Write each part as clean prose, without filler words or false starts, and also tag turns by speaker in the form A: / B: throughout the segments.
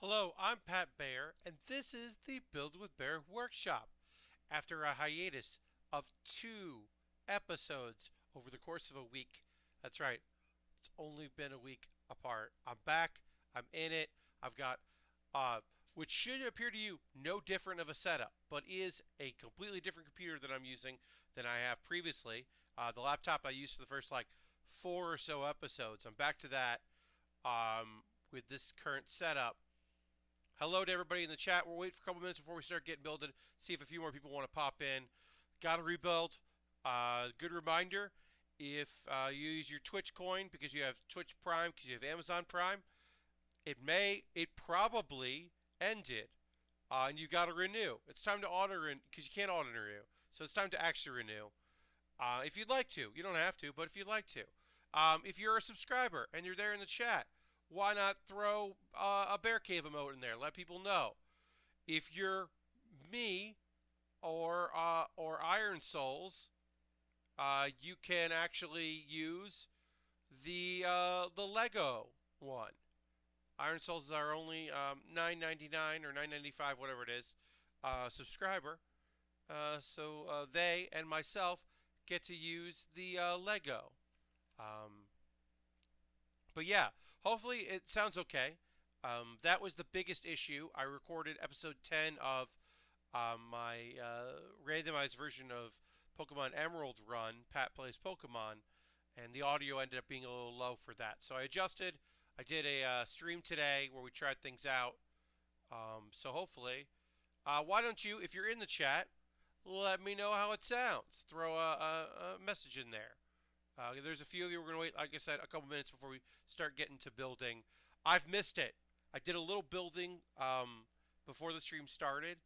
A: Hello, I'm Pat Baer, and this is the Build with Baer Workshop. After a hiatus of 2 episodes over the course of a week, that's right, it's only been a week apart. I'm back, I'm in it, I've got, uh, which should appear to you no different of a setup, but is a completely different computer that I'm using than I have previously. The laptop I used for the first like 4 or so episodes. I'm back to that with this current setup. Hello to everybody in the chat. We'll wait for a couple minutes before we start getting building. See if a few more people want to pop in. Got to rebuild. Good reminder: if you use your Twitch coin because you have Twitch Prime, because you have Amazon Prime, it probably ended, and you got to renew. It's time to auto renew because you can't auto renew. So it's time to actually renew. If you'd like to, you don't have to, but if you'd like to, if you're a subscriber and you're there in the chat, why not throw a Bear Cave emote in there? Let people know. If you're me or Iron Souls, you can actually use the Lego one. Iron Souls is our only $9.99 or $9.95, whatever it is, subscriber. So they and myself get to use the Lego. Um, but yeah, hopefully it sounds okay. That was the biggest issue. I recorded episode 10 of my randomized version of Pokemon Emerald run, Pat Plays Pokemon, and the audio ended up being a little low for that. So I adjusted. I did a stream today where we tried things out. So hopefully, why don't you, if you're in the chat, let me know how it sounds. Throw a message in there. There's a few of you. We're going to wait, like I said, a couple minutes before we start getting to building. I've missed it. I did a little building before the stream started.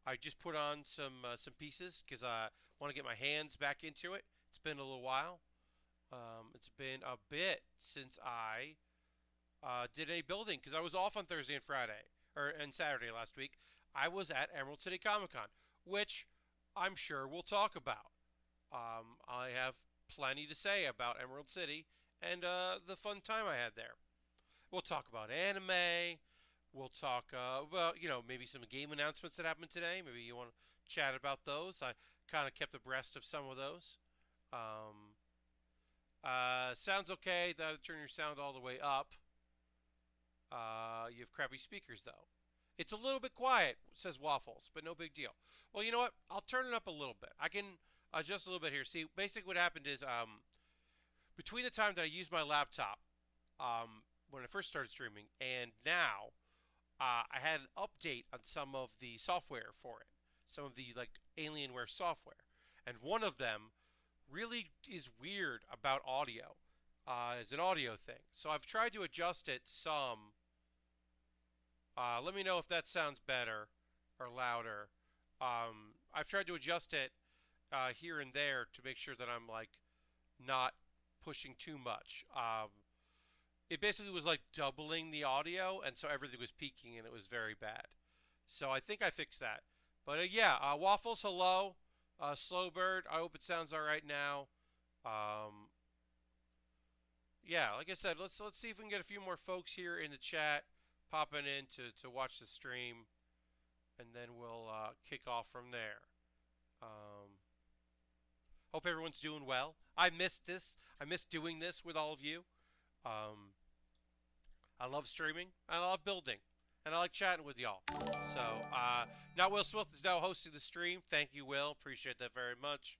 A: I just put on some pieces because I want to get my hands back into it. It's been a little while. It's been a bit since I did a building because I was off on Thursday and Friday and Saturday last week. I was at Emerald City Comic Con, which I'm sure we'll talk about. I have plenty to say about Emerald City and the fun time I had there. We'll talk about anime. We'll talk about, maybe some game announcements that happened today. Maybe you want to chat about those. I kind of kept abreast of some of those. Um, Sounds okay. That'll turn your sound all the way up. You have crappy speakers, though. It's a little bit quiet, says Waffles, but no big deal. Well, you know what? I'll turn it up a little bit. I can adjust a little bit here. See, basically what happened is between the time that I used my laptop when I first started streaming and now, I had an update on some of the software for it, some of the like Alienware software, and one of them really is weird about audio. Is an audio thing, so I've tried to adjust it some. Let me know if that sounds better or louder. I've tried to adjust it here and there to make sure that I'm like not pushing too much. It basically was like doubling the audio, and so everything was peaking, and it was very bad. So I think I fixed that. But yeah, Waffles, hello. Slowbird, I hope it sounds all right now. Um, yeah, like I said, let's see if we can get a few more folks here in the chat popping in to watch the stream, and then we'll kick off from there. Um, Hope everyone's doing well. I missed this. I missed doing this with all of you. Um, I love streaming. I love building. And I like chatting with y'all. So, now Will Smith is now hosting the stream. Thank you, Will. Appreciate that very much.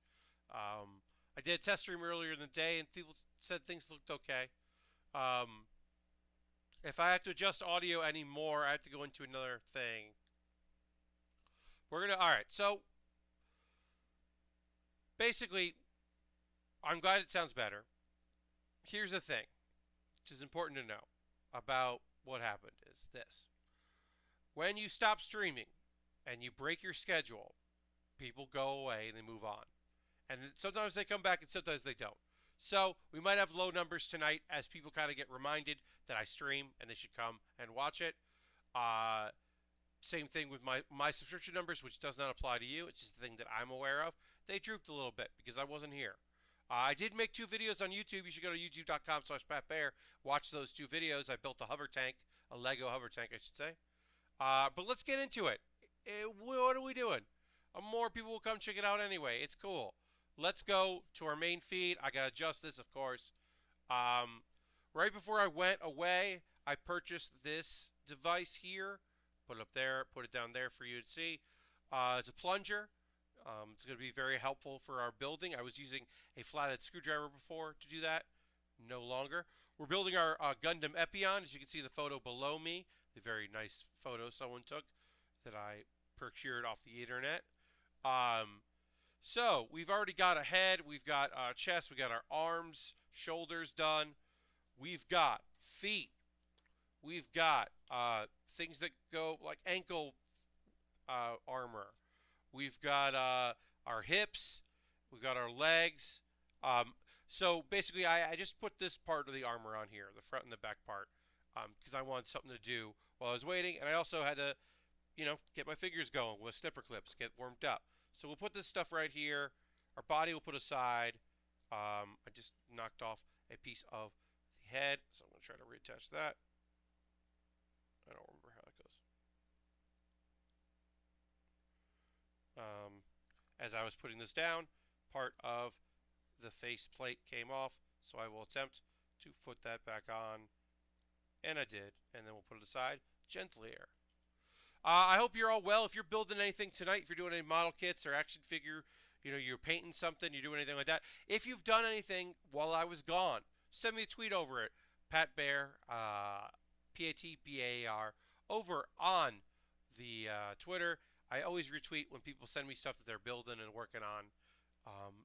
A: I did a test stream earlier in the day, and people said things looked okay. Um, if I have to adjust audio anymore, I have to go into another thing. All right, so basically, I'm glad it sounds better. Here's the thing, which is important to know about what happened is this. When you stop streaming and you break your schedule, people go away and they move on. And sometimes they come back and sometimes they don't. So we might have low numbers tonight as people kind of get reminded that I stream and they should come and watch it. Same thing with my subscription numbers, which does not apply to you. It's just the thing that I'm aware of. They drooped a little bit because I wasn't here. I did make 2 videos on YouTube. You should go to youtube.com/PatBear. Watch those 2 videos. I built a hover tank, a Lego hover tank, I should say. But let's get into it. What are we doing? More people will come check it out anyway. It's cool. Let's go to our main feed. I gotta adjust this, of course. Um, right before I went away, I purchased this device here. Put it up there, put it down there for you to see. It's a plunger. It's going to be very helpful for our building. I was using a flathead screwdriver before to do that. No longer. We're building our Gundam Epyon. As you can see the photo below me, a very nice photo someone took that I procured off the internet. So we've already got a head, we've got a chest, we've got our arms, shoulders done. We've got feet. We've got things that go like ankle armor. We've got our hips. We've got our legs. So basically, I just put this part of the armor on here, the front and the back part, because I wanted something to do while I was waiting. And I also had to, get my fingers going with snipper clips, get warmed up. So we'll put this stuff right here. Our body will put aside. I just knocked off a piece of the head, so I'm going to try to reattach that. I don't remember how it goes. As I was putting this down, part of the face plate came off, so I will attempt to put that back on, and I did, and then we'll put it aside gently. I hope you're all well. If you're building anything tonight, if you're doing any model kits or action figure, you're painting something, you're doing anything like that. If you've done anything while I was gone, send me a tweet over it. Pat Baer, Patbar, over on the Twitter. I always retweet when people send me stuff that they're building and working on.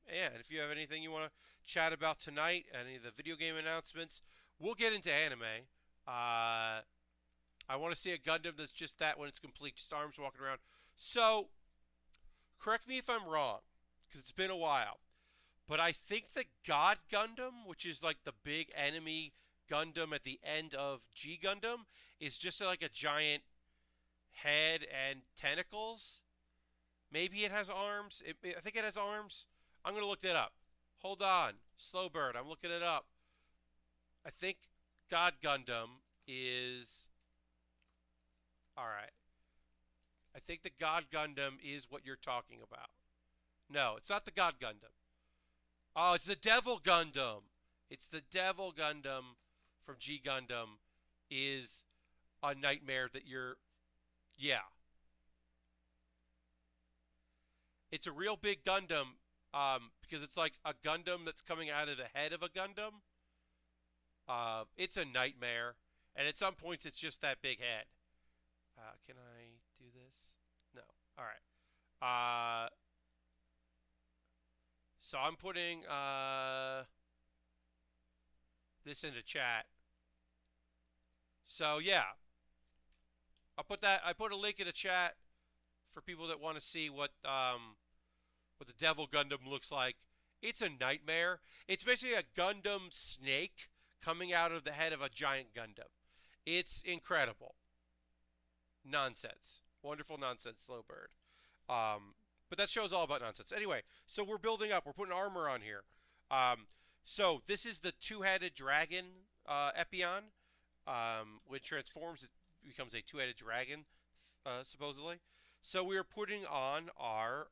A: And if you have anything you want to chat about tonight, any of the video game announcements, we'll get into anime. I want to see a Gundam that's just that when it's complete, just arms walking around. So, correct me if I'm wrong, because it's been a while, but I think the God Gundam, which is like the big enemy Gundam at the end of G Gundam, is just like a giant head and tentacles. Maybe it has arms. I think it has arms. I'm going to look that up. Hold on. Slow bird. I'm looking it up. I think God Gundam is... Alright. I think the God Gundam is what you're talking about. No, it's not the God Gundam. Oh, it's the Devil Gundam. It's the Devil Gundam from G Gundam is a nightmare that you're... Yeah. It's a real big Gundam because it's like a Gundam that's coming out of the head of a Gundam. It's a nightmare. And at some points, it's just that big head. Can I do this? No. All right. So I'm putting this into chat. So yeah, I'll put that. I put a link in the chat for people that want to see what the Devil Gundam looks like. It's a nightmare. It's basically a Gundam snake coming out of the head of a giant Gundam. It's incredible. Nonsense. Wonderful nonsense, slow bird. But that show's all about nonsense. Anyway, so we're building up. We're putting armor on here. So this is the two-headed dragon Epyon. When it transforms, it becomes a two-headed dragon, supposedly. So we are putting on our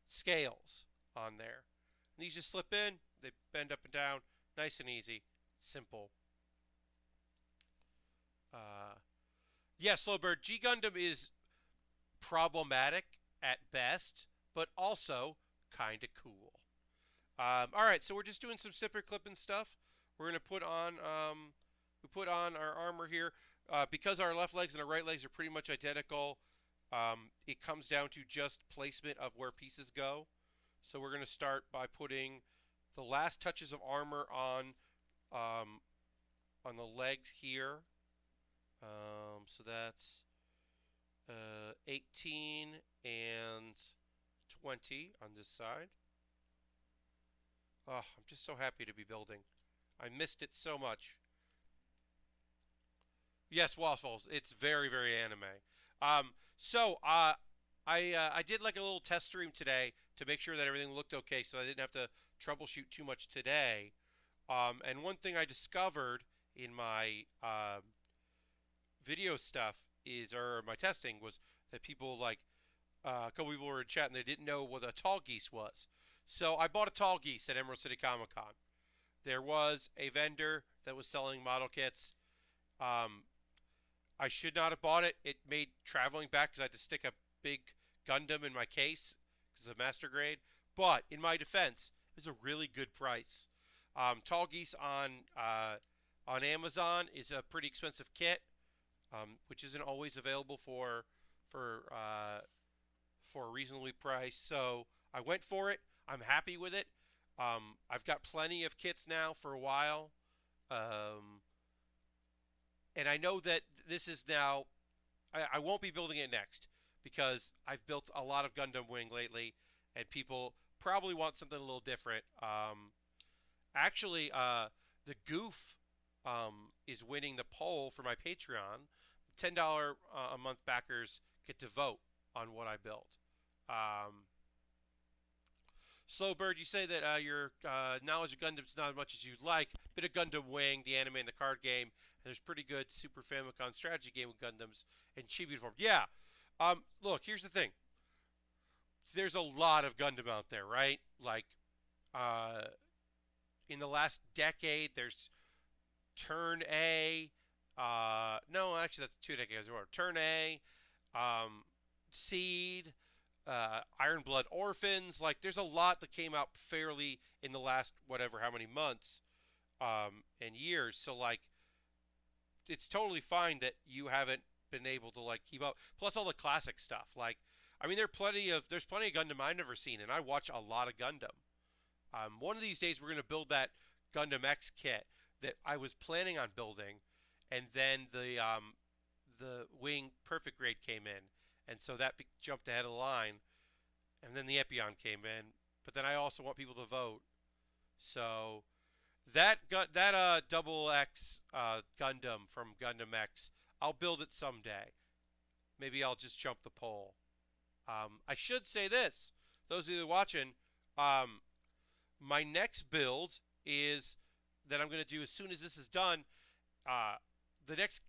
A: scales on there. And these just slip in. They bend up and down. Nice and easy. Simple. Yeah, Slowbird, G Gundam is problematic at best, but also kind of cool. Alright, so we're just doing some snipper clipping stuff. We're going to put on, we put on our armor here. Because our left legs and our right legs are pretty much identical, it comes down to just placement of where pieces go. So we're going to start by putting the last touches of armor on the legs here. So that's 18 and 20 on this side. Oh, I'm just so happy to be building. I missed it so much. Yes, Waffles. It's very, very anime. So I did like a little test stream today to make sure that everything looked okay, so I didn't have to troubleshoot too much today. And one thing I discovered in my video stuff or my testing was that people like a couple people were in chat and they didn't know what a tall geese was. So I bought a tall geese at Emerald City Comic Con. There was a vendor that was selling model kits. Um, I should not have bought it. It made traveling back because I had to stick a big Gundam in my case because it's a master grade. But in my defense, it was a really good price. Tall Geese on Amazon is a pretty expensive kit, which isn't always available for for a reasonably priced. So I went for it. I'm happy with it. I've got plenty of kits now for a while. Um, and I know that this is now. I won't be building it next because I've built a lot of Gundam Wing lately, and people probably want something a little different. Actually, the Goof is winning the poll for my Patreon. $10 a month backers get to vote on what I build. Slowbird, you say that your knowledge of Gundam's not as much as you'd like. Bit of Gundam Wing, the anime and the card game. And there's pretty good Super Famicom strategy game with Gundams in chibi form. Yeah. Look, here's the thing. There's a lot of Gundam out there, right? Like, uh, in the last decade, there's Turn A. No, actually, that's 2 decades ago. Turn A, um, Seed, Iron Blood Orphans. Like, there's a lot that came out fairly in the last whatever, how many months and years. So, like, it's totally fine that you haven't been able to like keep up. Plus, all the classic stuff. Like, I mean, there's plenty of Gundam I've never seen, and I watch a lot of Gundam. One of these days, we're gonna build that Gundam X kit that I was planning on building, and then the Wing Perfect Grade came in, and so that jumped ahead of the line, and then the Epyon came in. But then I also want people to vote, so that double X Gundam from Gundam X, I'll build it someday. Maybe I'll just jump the poll. I should say this: those of you watching, my next build is that I'm going to do as soon as this is done. The next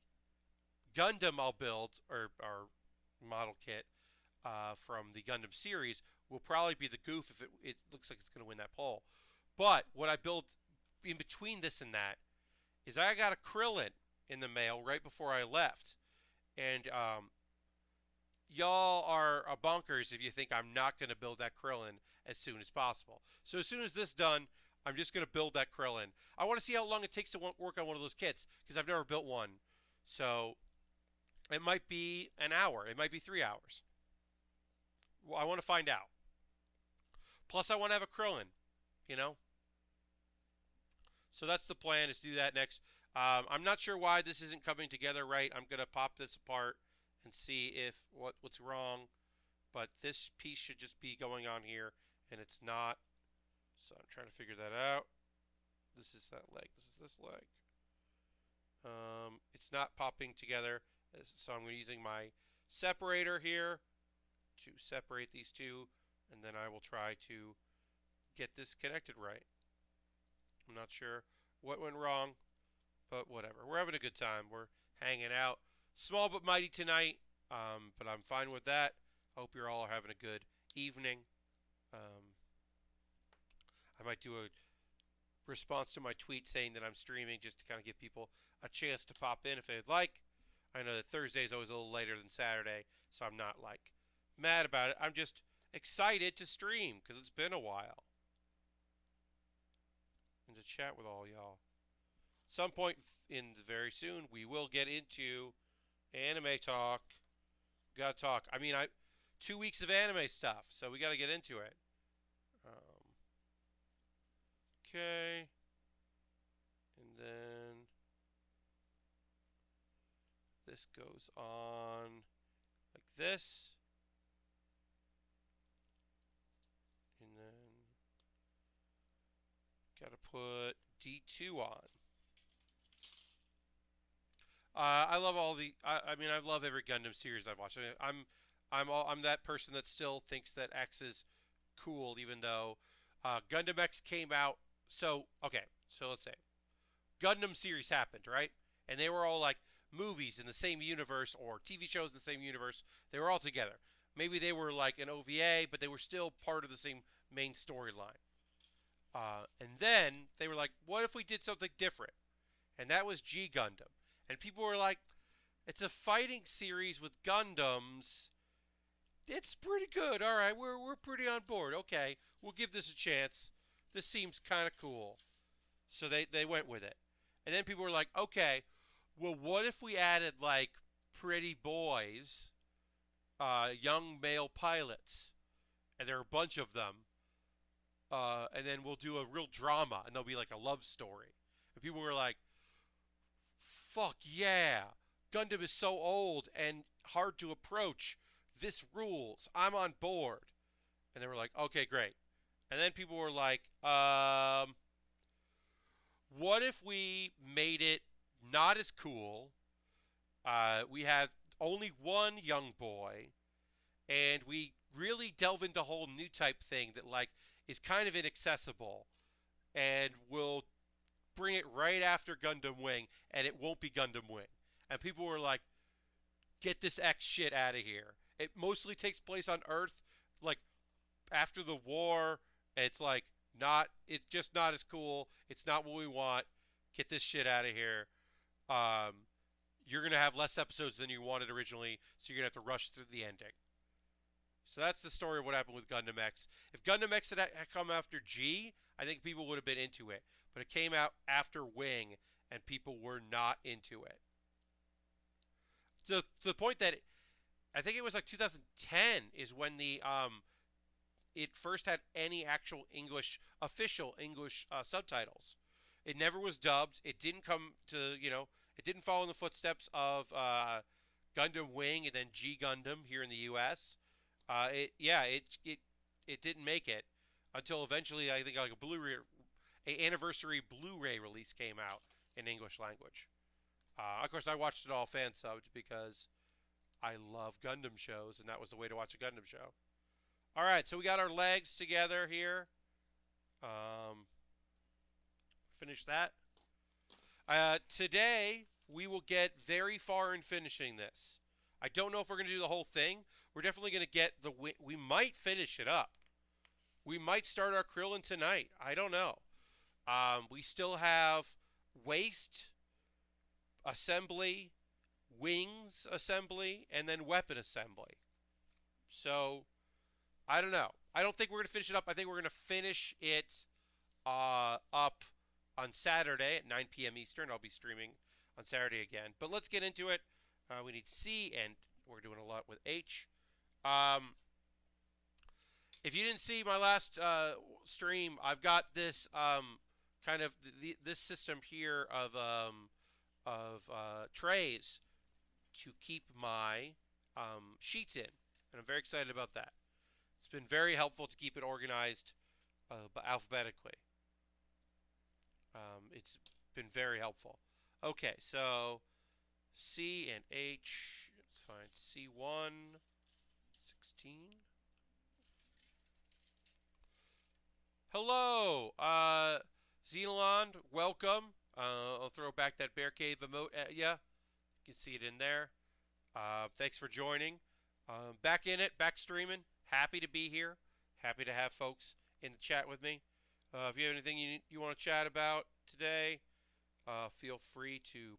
A: Gundam I'll build or model kit from the Gundam series will probably be the Goof if it looks like it's going to win that poll. But what I built in between this and that is I got a Krillin in the mail right before I left, and y'all are bonkers if you think I'm not going to build that Krillin as soon as possible. So as soon as this is done, I'm just going to build that Krillin. I want to see how long it takes to work on one of those kits because I've never built one. So it might be an hour. It might be 3 hours. Well, I want to find out. Plus, I want to have a Krillin, you know? So that's the plan, is to do that next. I'm not sure why this isn't coming together right. I'm going to pop this apart and see if what's wrong. But this piece should just be going on here, and it's not. So I'm trying to figure that out. This is that leg. This is this leg. It's not popping together. So I'm using my separator here to separate these two, and then I will try to get this connected right. I'm not sure what went wrong, but whatever. We're having a good time. We're hanging out. Small but mighty tonight, but I'm fine with that. Hope you're all having a good evening. I might do a response to my tweet saying that I'm streaming just to kind of give people a chance to pop in if they'd like. I know that Thursday is always a little later than Saturday, so I'm not like mad about it. I'm just excited to stream because it's been a while. And to chat with all y'all. Some point in very soon, we will get into anime talk. Gotta talk. I mean, 2 weeks of anime stuff, so we gotta get into it. Okay. And then this goes on like this. And then gotta put D2 on. I love all the. I mean, I love every Gundam series I've watched. I'm that person that still thinks that X is cool, even though Gundam X came out. So okay, so let's say Gundam series happened, right? And they were all like movies in the same universe or TV shows in the same universe. They were all together. Maybe they were like an OVA, but they were still part of the same main storyline. And then they were like, what if we did something different? And that was G Gundam. And people were like, it's a fighting series with Gundams. It's pretty good. All right, we're pretty on board. Okay, we'll give this a chance. This seems kind of cool. So they went with it. And then people were like, okay, well, what if we added like pretty boys, young male pilots, and there are a bunch of them, and then we'll do a real drama, and there'll be like a love story. And people were like, fuck yeah, Gundam is so old and hard to approach. This rules. I'm on board. And they were like, okay, great. And then people were like, what if we made it not as cool? We have only one young boy, and we really delve into a whole new type thing that like is kind of inaccessible, and we'll bring it right after Gundam Wing, and it won't be Gundam Wing. And people were like, get this X shit out of here. It mostly takes place on Earth, like after the war. It's like it's just not as cool. It's not what we want. Get this shit out of here. You're going to have less episodes than you wanted originally, so you're going to have to rush through the ending. So that's the story of what happened with Gundam X. If Gundam X had come after G, I think people would have been into it. But it came out after Wing, and people were not into it. To the point that I think it was like 2010 is when it first had any actual official English subtitles. It never was dubbed. It didn't come to, it didn't follow in the footsteps of Gundam Wing and then G Gundam here in the U.S. It didn't make it until eventually I think like an anniversary Blu-ray release came out in English language. Of course, I watched it all fan subbed because I love Gundam shows, and that was the way to watch a Gundam show. All right, so we got our legs together here. Finish that. Today, we will get very far in finishing this. I don't know if we're going to do the whole thing. We're definitely going to get we might finish it up. We might start our Krillin tonight. I don't know. We still have waist assembly, wings assembly, and then weapon assembly. So, I don't know. I don't think we're going to finish it up. I think we're going to finish it up on Saturday at 9 p.m. Eastern. I'll be streaming on Saturday again. But let's get into it. We need C, and we're doing a lot with H. If you didn't see my last stream, I've got this kind of this system here of trays to keep my sheets in, and I'm very excited about that. It's been very helpful to keep it organized alphabetically. It's been very helpful. Okay, so C and H, let's find C1, 16. Hello, Xenolond, welcome. I'll throw back that Bear Cave emote at ya. You can see it in there. Thanks for joining. Back in it, back streaming. Happy to be here. Happy to have folks in the chat with me. If you have anything you want to chat about today, feel free to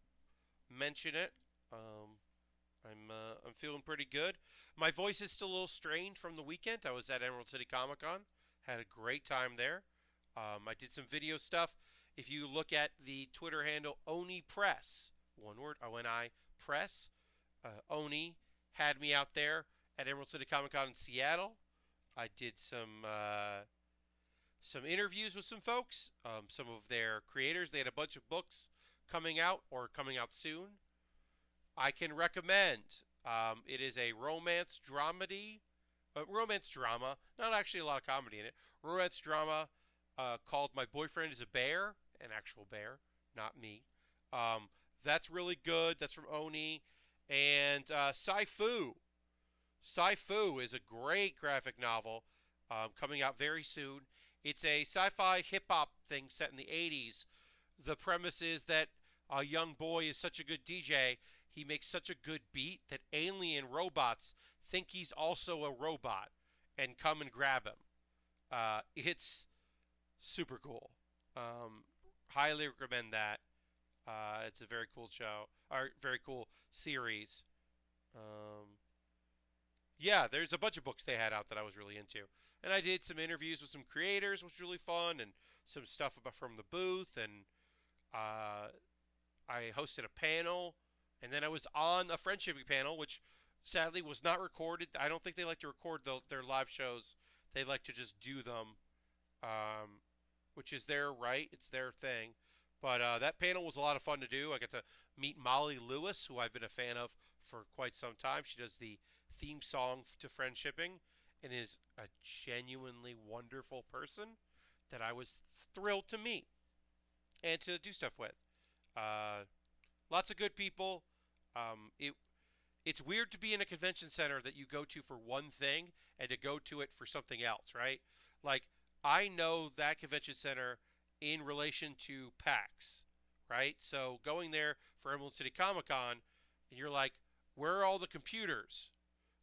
A: mention it. I'm feeling pretty good. My voice is still a little strained from the weekend. I was at Emerald City Comic Con. Had a great time there. I did some video stuff. If you look at the Twitter handle Oni Press, one word, ONI Press, Oni had me out there at Emerald City Comic Con in Seattle. I did some interviews with some folks, some of their creators. They had a bunch of books coming out or coming out soon. I can recommend. It is a romance drama, not actually a lot of comedy in it. Romance drama called My Boyfriend is a Bear, an actual bear, not me. That's really good. That's from Oni. And Sci-Fu. Sci-Fu is a great graphic novel coming out very soon. It's a sci-fi hip-hop thing set in the 80s. The premise is that a young boy is such a good DJ, he makes such a good beat that alien robots think he's also a robot and come and grab him. It's super cool. Um, Highly recommend that. It's a very cool show, or very cool series. Um, yeah, there's a bunch of books they had out that I was really into, and I did some interviews with some creators, which was really fun, and some stuff about from the booth, and uh, I hosted a panel, and then I was on a friendshipping panel, which sadly was not recorded. I don't think they like to record their live shows. They like to just do them, um, which is their right. It's their thing. But that panel was a lot of fun to do. I got to meet Molly Lewis, who I've been a fan of for quite some time. She does the theme song to Friendshipping and is a genuinely wonderful person that I was thrilled to meet and to do stuff with. Uh, Lots of good people. It's weird to be in a convention center that you go to for one thing and to go to it for something else, right? Like I know that convention center in relation to PAX, right? So going there for Emerald City Comic Con, and you're like, where are all the computers?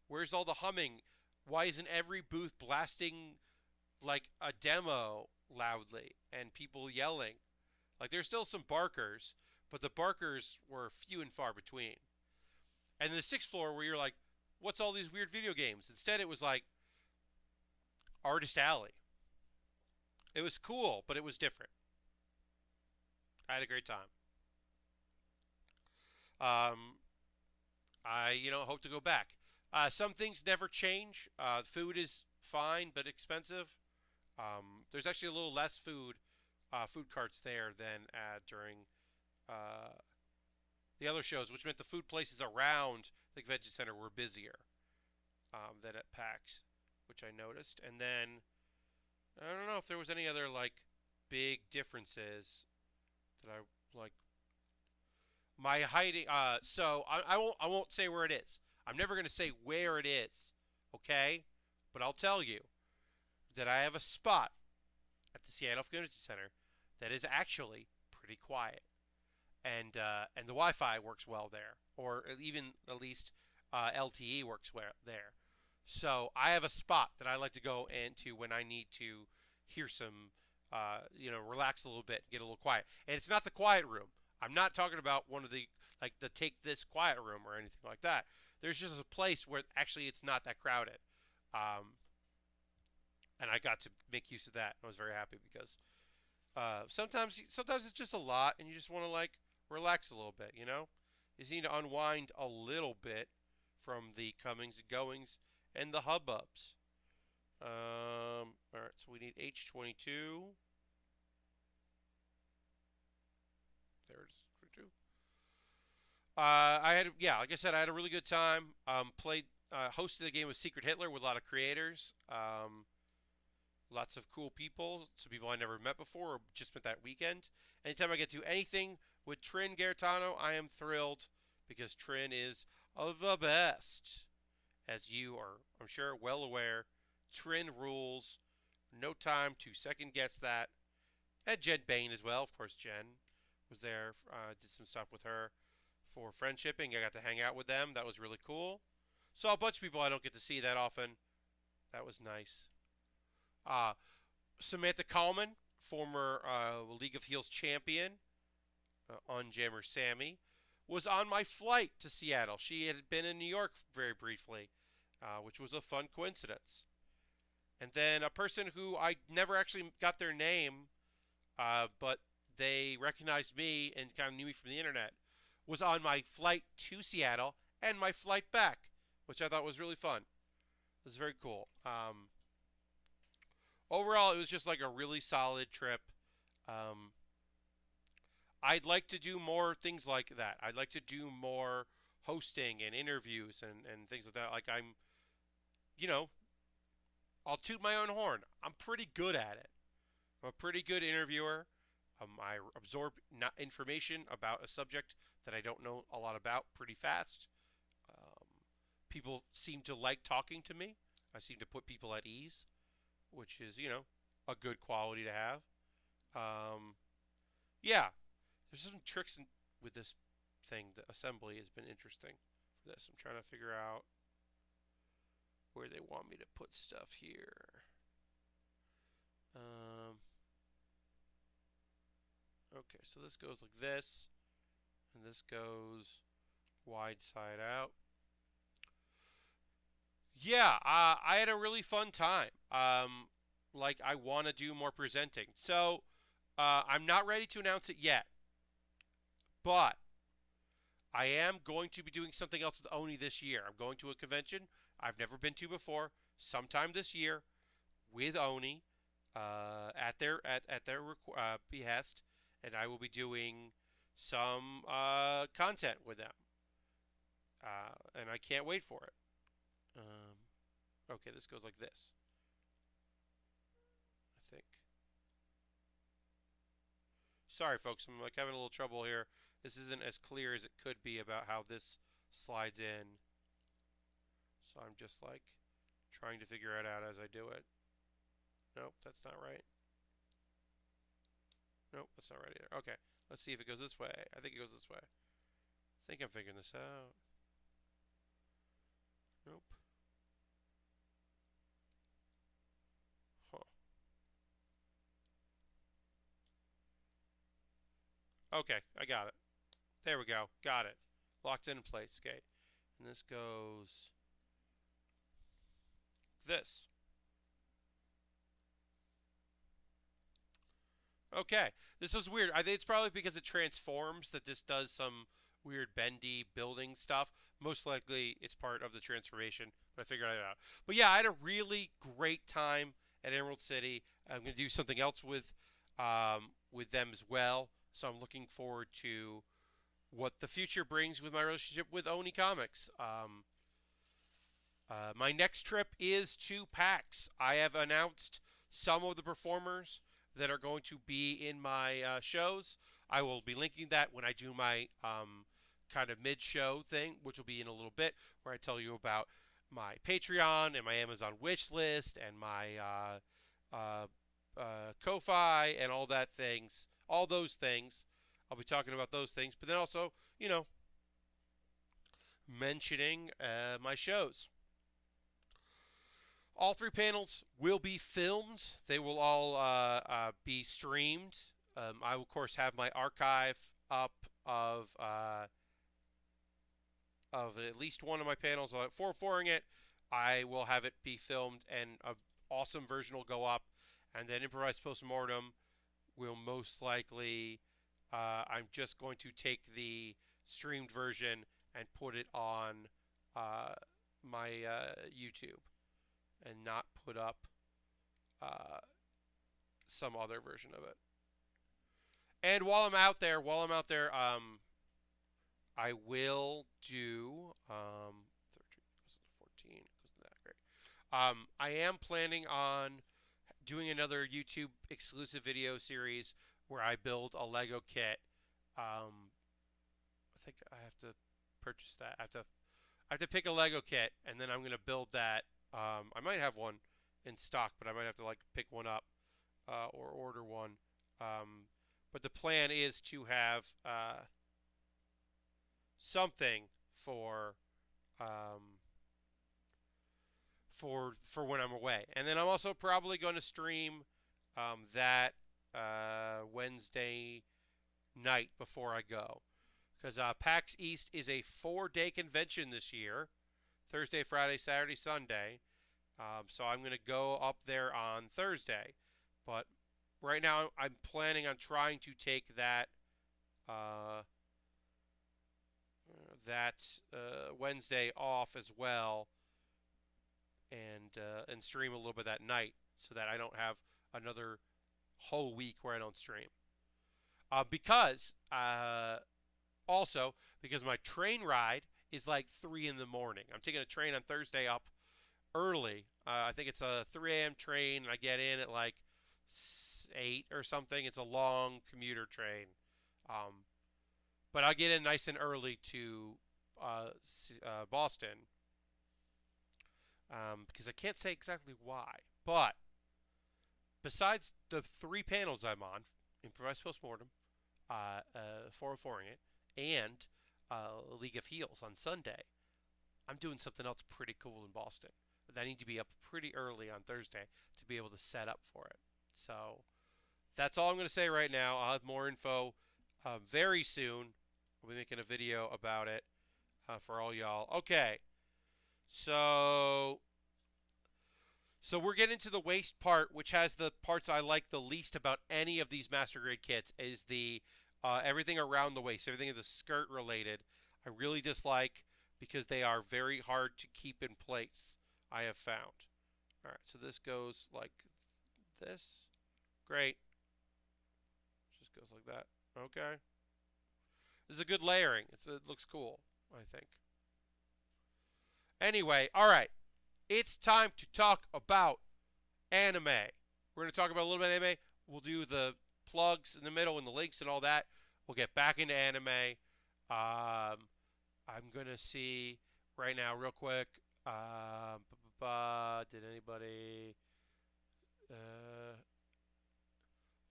A: Where's all the humming? Why isn't every booth blasting like a demo loudly and people yelling? Like there's still some barkers, but the barkers were few and far between. And the sixth floor where you're like, what's all these weird video games? Instead it was like Artist Alley. It was cool, but it was different. I had a great time. Um, I hope to go back. Some things never change. Food is fine but expensive. There's actually a little less food carts there than during uh, the other shows, which meant the food places around the convention center were busier than at PAX, which I noticed. And then I don't know if there was any other like big differences that I like. My hiding. So I won't say where it is. I'm never gonna say where it is. Okay, but I'll tell you that I have a spot at the Seattle Convention Center that is actually pretty quiet, and the Wi-Fi works well there, or even at least LTE works well there. So I have a spot that I like to go into when I need to hear some, relax a little bit, get a little quiet. And it's not the quiet room. I'm not talking about one of the like the take this quiet room or anything like that. There's just a place where actually it's not that crowded, um, and I got to make use of that. I was very happy because sometimes it's just a lot, and you just want to like relax a little bit. You just need to unwind a little bit from the comings and goings and the hubbubs. All right, so we need H22. There's 22. Like I said, I had a really good time. Hosted a game of Secret Hitler with a lot of creators. Lots of cool people, some people I never met before or just spent that weekend. Anytime I get to anything with Trin Gaetano, I am thrilled because Trin is the best. As you are, I'm sure, well aware, Trin rules. No time to second guess that. And Jen Bain as well. Of course, Jen was there. Did some stuff with her for friendshipping. I got to hang out with them. That was really cool. Saw a bunch of people I don't get to see that often. That was nice. Uh, Samantha Kalman, former League of Heels champion, on Jammer Sammy, was on my flight to Seattle. She had been in New York very briefly, which was a fun coincidence. And then a person who I never actually got their name, but they recognized me and kind of knew me from the internet, was on my flight to Seattle and my flight back, which I thought was really fun. It was very cool. Overall, it was just like a really solid trip. Um, I'd like to do more things like that. I'd like to do more hosting and interviews and things like that. Like you know, I'll toot my own horn. I'm pretty good at it. I'm a pretty good interviewer. I absorb information about a subject that I don't know a lot about pretty fast. Um, People seem to like talking to me. I seem to put people at ease, which is, a good quality to have. Um, yeah, there's some tricks with this thing, the assembly has been interesting for this. I'm trying to figure out where they want me to put stuff here. Okay, so this goes like this, and this goes wide side out. Yeah, I had a really fun time. Like I want to do more presenting. So I'm not ready to announce it yet, but I am going to be doing something else with Oni this year. I'm going to a convention I've never been to before, sometime this year, with Oni, at their behest, and I will be doing some content with them, and I can't wait for it. Okay, this goes like this. I think. Sorry, folks, I'm like having a little trouble here. This isn't as clear as it could be about how this slides in. So I'm just like trying to figure it out as I do it. Nope, that's not right. Nope, that's not right either. Okay, let's see if it goes this way. I think it goes this way. I think I'm figuring this out. Nope. Huh. Okay, I got it. There we go. Got it. Locked in place. Okay. And this goes this. Okay. This is weird. I think it's probably because it transforms that this does some weird bendy building stuff. Most likely it's part of the transformation, but I figured it out. But yeah, I had a really great time at Emerald City. I'm going to do something else with them as well. So I'm looking forward to what the future brings with my relationship with Oni Comics. My next trip is to PAX. I have announced some of the performers that are going to be in my shows. I will be linking that when I do my kind of mid-show thing, which will be in a little bit, where I tell you about my Patreon and my Amazon wish list and my Ko-Fi and all those things. I'll be talking about those things, but then also, mentioning my shows. All three panels will be filmed. They will all be streamed. I will, of course, have my archive up of at least one of my panels. For it, I will have it be filmed, and an awesome version will go up. And then improvised postmortem will most likely. I'm just going to take the streamed version and put it on my YouTube, and not put up some other version of it. And while I'm out there, I will do 13 goes to 14 goes to that. Great. I am planning on doing another YouTube exclusive video series where I build a Lego kit. I think I have to purchase that. I have to pick a Lego kit, and then I'm gonna build that. I might have one in stock, but I might have to like pick one up or order one. But the plan is to have something um, for when I'm away, and then I'm also probably going to stream that Wednesday night before I go, because PAX East is a 4-day convention this year. Thursday, Friday, Saturday, Sunday. So I'm going to go up there on Thursday. But right now I'm planning on trying to take that Wednesday off as well, and stream a little bit that night, so that I don't have another whole week where I don't stream. Because also because my train ride is like 3 in the morning. I'm taking a train on Thursday up early. I think it's a 3 a.m. train, and I get in at like 8 or something. It's a long commuter train. But I'll get in nice and early to Boston, because I can't say exactly why. But besides the 3 panels I'm on, improvised postmortem, 404ing it, and League of Heels on Sunday, I'm doing something else pretty cool in Boston. But I need to be up pretty early on Thursday to be able to set up for it. So that's all I'm going to say right now. I'll have more info very soon. I'll be making a video about it for all y'all. Okay, so we're getting to the waist part, which has the parts I like the least about any of these Master Grade kits, is the everything around the waist, everything is the skirt related. I really dislike because they are very hard to keep in place, I have found. All right, so this goes like this. Great. Just goes like that. Okay. This is a good layering. It looks cool, I think. Anyway, all right. It's time to talk about anime. We're going to talk about a little bit of anime. We'll do the plugs in the middle and the links and all that. We'll get back into anime. I'm going to see right now, real quick. Did anybody...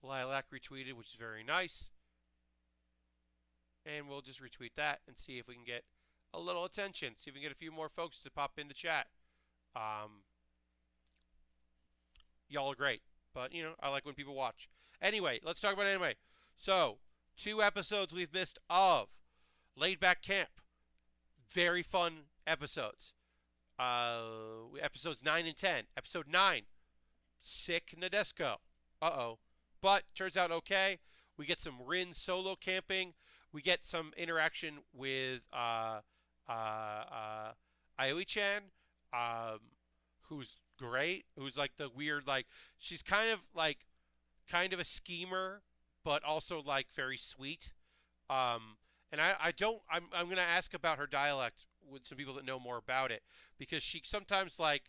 A: Lilac retweeted, which is very nice. And we'll just retweet that and see if we can get a little attention. See if we can get a few more folks to pop into chat. Y'all are great. But, you know, I like when people watch. Anyway, let's talk about anime. So, 2 episodes we've missed of Laid Back Camp. Very fun episodes. Episodes 9 and 10. Episode 9, Sick Nadesco. Uh-oh. But, turns out okay. We get some Rin solo camping. We get some interaction with Aoi-chan, who's great, who's like the weird, like, she's kind of a schemer, but also like very sweet. And I'm gonna ask about her dialect with some people that know more about it, because she sometimes like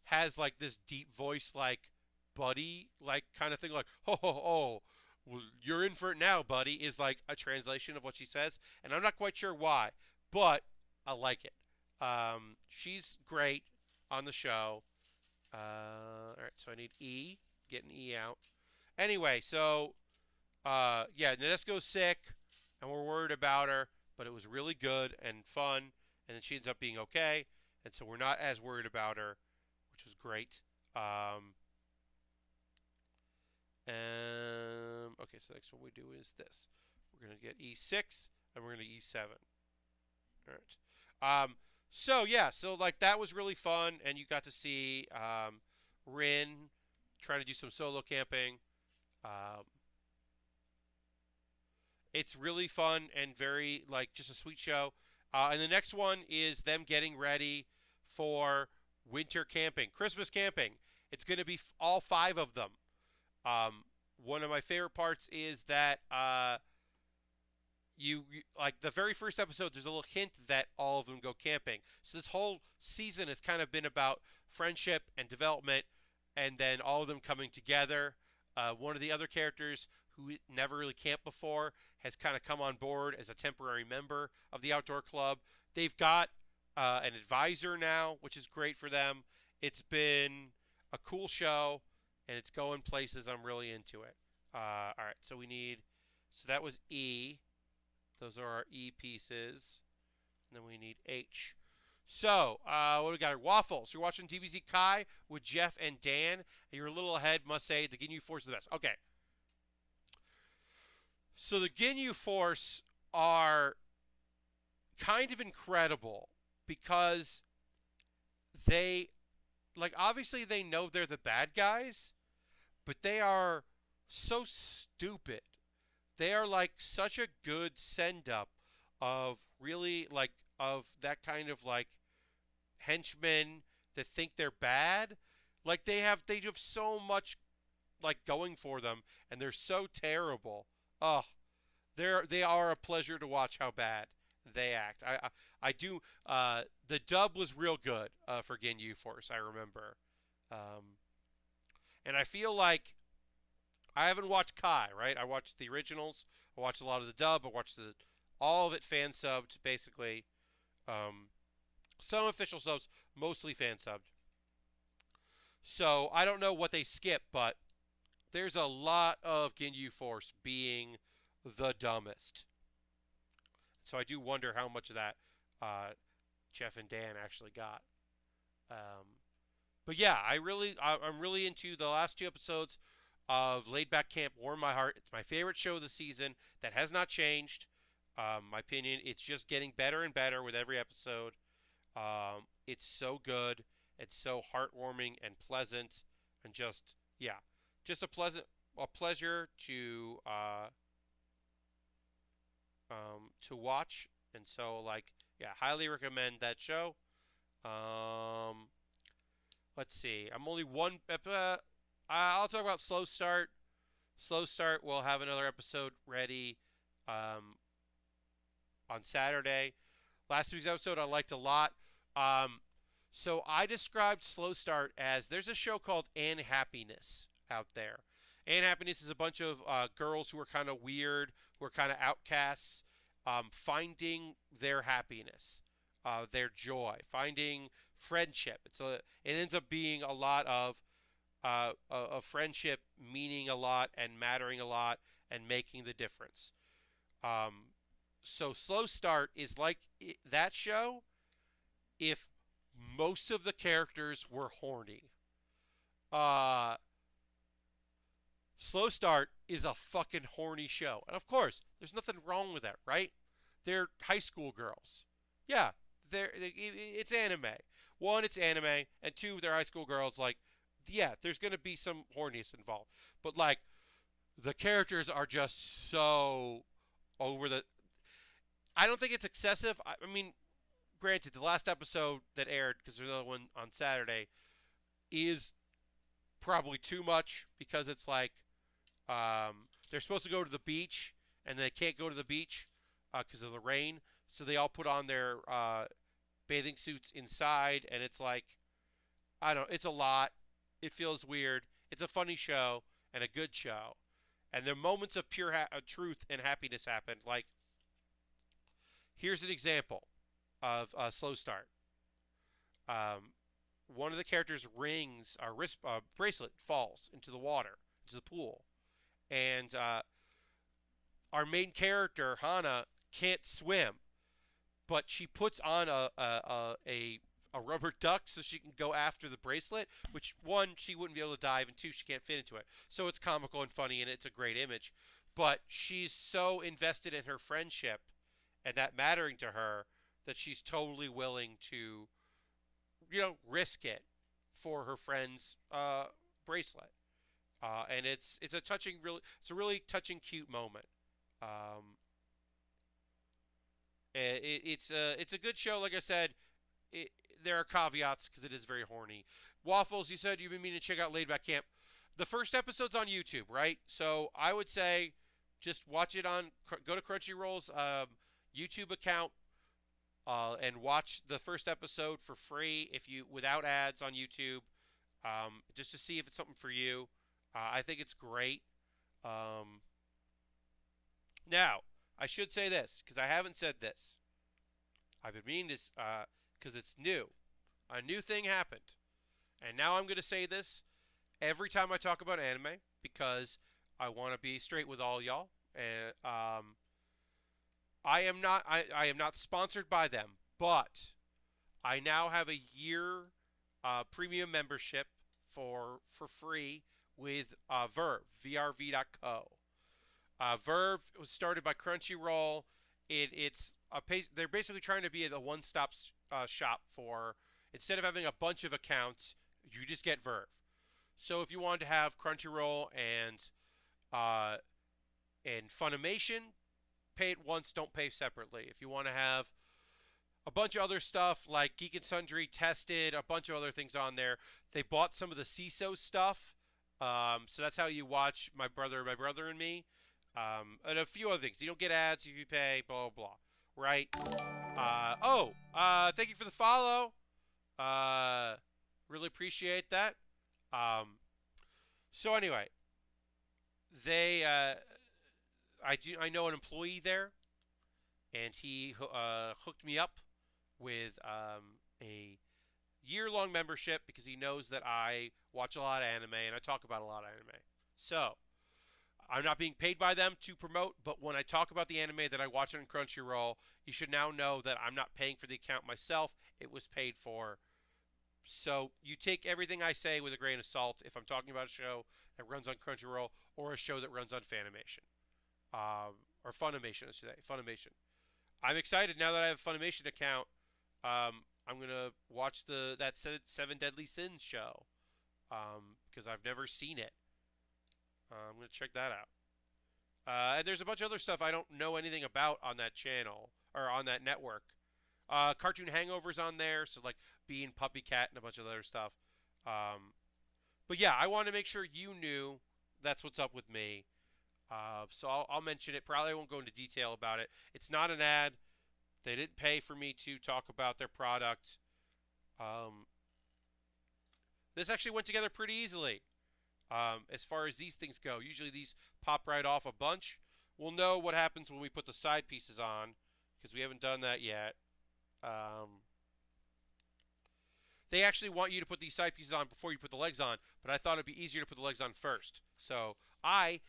A: has like this deep voice, like buddy, like kind of thing, like ho ho ho. Well, you're in for it now, buddy, is like a translation of what she says, and I'm not quite sure why, but I like it. She's great on the show. All right, so I need E, get an E out. Anyway, so yeah, Nadesco's sick, and we're worried about her, but it was really good and fun, and then she ends up being okay, and so we're not as worried about her, which was great. Okay, so next one we do is this. We're going to get E6, and we're going to E7. All right. So, yeah, so, like, that was really fun, and you got to see Rin trying to do some solo camping. It's really fun and very, like, just a sweet show. And the next one is them getting ready for winter camping, Christmas camping. It's going to be all 5 of them. One of my favorite parts is that you like the very first episode, there's a little hint that all of them go camping. So this whole season has kind of been about friendship and development, and then all of them coming together. One of the other characters who never really camped before has kind of come on board as a temporary member of the outdoor club. They've got an advisor now, which is great for them. It's been a cool show, and it's going places. I'm really into it. All right, so that was E. Those are our E pieces. And then we need H. So, what do we got? Waffles. You're watching DBZ Kai with Jeff and Dan. And you're a little ahead, must say. The Ginyu Force is the best. Okay. So the Ginyu Force are kind of incredible because they, like, obviously they know they're the bad guys, but they are so stupid. They are like such a good send-up of really like of that kind of like henchmen that think they're bad. Like they have so much like going for them, and they're so terrible. Oh, they are a pleasure to watch how bad they act. I do. The dub was real good for Ginyu Force. I remember, and I feel like I haven't watched Kai. Right, I watched the originals. I watched a lot of the dub. I watched all of it fan subbed, basically. Some official subs, mostly fan subbed. So I don't know what they skip, but there's a lot of Ginyu Force being the dumbest. So I do wonder how much of that Jeff and Dan actually got. Um, but yeah, I'm really into the last two episodes of Laid Back Camp. Warm My Heart. It's my favorite show of the season. That has not changed. My opinion, it's just getting better and better with every episode. It's so good. It's so heartwarming and pleasant, and just yeah, just a pleasure to watch. And so like yeah, highly recommend that show. Um, let's see. I'm only one. I'll talk about Slow Start. Slow Start. We'll have another episode ready um, on Saturday. Last week's episode I liked a lot. Um, so I described Slow Start as there's a show called Happiness out there. Happiness is a bunch of girls who are kind of weird, who are kind of outcasts, finding their happiness, their joy, finding friendship. It ends up being a lot of friendship meaning a lot and mattering a lot and making the difference. Um, so Slow Start is like that show if most of the characters were horny. Uh, Slow Start is a fucking horny show. And of course, there's nothing wrong with that, right? They're high school girls. Yeah, it's anime. One, it's anime, and two, they're high school girls. Like, yeah, there's gonna be some horniness involved, but like, the characters are just so over the. I don't think it's excessive. I mean, granted, the last episode that aired, because there's another one on Saturday, is probably too much because it's like they're supposed to go to the beach and they can't go to the beach because of the rain, so they all put on their bathing suits inside, and it's like I don't. It's a lot. It feels weird. It's a funny show and a good show, and the moments of pure truth and happiness happen. Like here's an example of a Slow Start. Um, One of the characters' rings, or wrist bracelet, falls into the water, into the pool, and our main character Hana can't swim, but she puts on a rubber duck so she can go after the bracelet. Which one, she wouldn't be able to dive, and two, she can't fit into it. So it's comical and funny, and it's a great image. But she's so invested in her friendship and that mattering to her that she's totally willing to risk it for her friend's bracelet. And it's a touching, it's a really touching, cute moment. Um, it's a good show. Like I said, there are caveats because it is very horny. Waffles, you said you've been meaning to check out Laid Back Camp. The first episode's on YouTube, right? So I would say just watch it on. Go to Crunchyroll's YouTube account and watch the first episode for free if you without ads on YouTube, just to see if it's something for you. I think it's great. Um, Now, I should say this because I haven't said this. I've been meaning this because it's new. A new thing happened, and now I'm going to say this every time I talk about anime because I want to be straight with all y'all. And I am not sponsored by them, but I now have a year premium membership for free with Verve, vrv.co. Verve was started by Crunchyroll. They're basically trying to be the one-stop shop for, instead of having a bunch of accounts, you just get Verve. So if you wanted to have Crunchyroll uh, and Funimation, pay it once, don't pay separately. If you want to have a bunch of other stuff like Geek and Sundry, Tested, a bunch of other things on there, they bought some of the CISO stuff. So that's how you watch My Brother and Me. And a few other things. You don't get ads if you pay, blah, blah, blah. Right? Thank you for the follow. Really appreciate that. So anyway, I know an employee there, and he hooked me up with a year-long membership because he knows that I watch a lot of anime and I talk about a lot of anime. So I'm not being paid by them to promote, but when I talk about the anime that I watch on Crunchyroll, you should now know that I'm not paying for the account myself. It was paid for. So you take everything I say with a grain of salt if I'm talking about a show that runs on Crunchyroll or a show that runs on Fanimation. Or Funimation, I should say. Funimation. I'm excited now that I have a Funimation account. I'm gonna watch that Seven Deadly Sins show because I've never seen it. I'm gonna check that out. And there's a bunch of other stuff I don't know anything about on that channel or on that network. Cartoon Hangover's on there, so like Bean, Puppy Cat, and a bunch of other stuff. But yeah, I want to make sure you knew that's what's up with me. So I'll mention it. Probably won't go into detail about it. It's not an ad. They didn't pay for me to talk about their product. This actually went together pretty easily. As far as these things go, usually these pop right off a bunch. We'll know what happens when we put the side pieces on because we haven't done that yet. They actually want you to put these side pieces on before you put the legs on, but I thought it'd be easier to put the legs on first. So I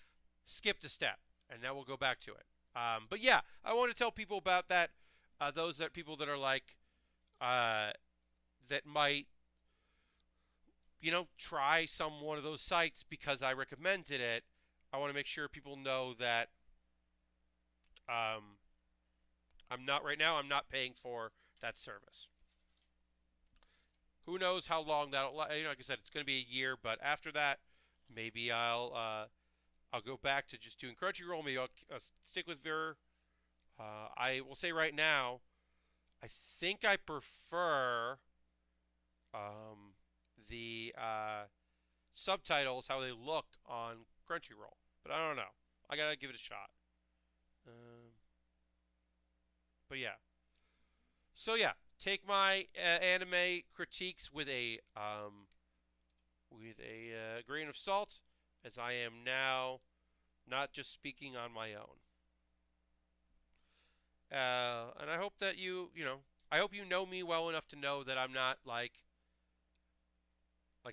A: skipped a step, and now we'll go back to it. But yeah, I want to tell people about that. People that are like that might try one of those sites because I recommended it. I want to make sure people know that I'm not I'm not paying for that service. Who knows how long that'll? Like I said, it's going to be a year, but after that, maybe I'll go back to just doing Crunchyroll. Maybe I'll stick with Vir. I will say right now, I think I prefer the subtitles, how they look on Crunchyroll. But I don't know. I gotta give it a shot. But yeah. So yeah, take my anime critiques with a grain of salt, as I am now not just speaking on my own. And I hope that I hope you know me well enough to know that I'm not like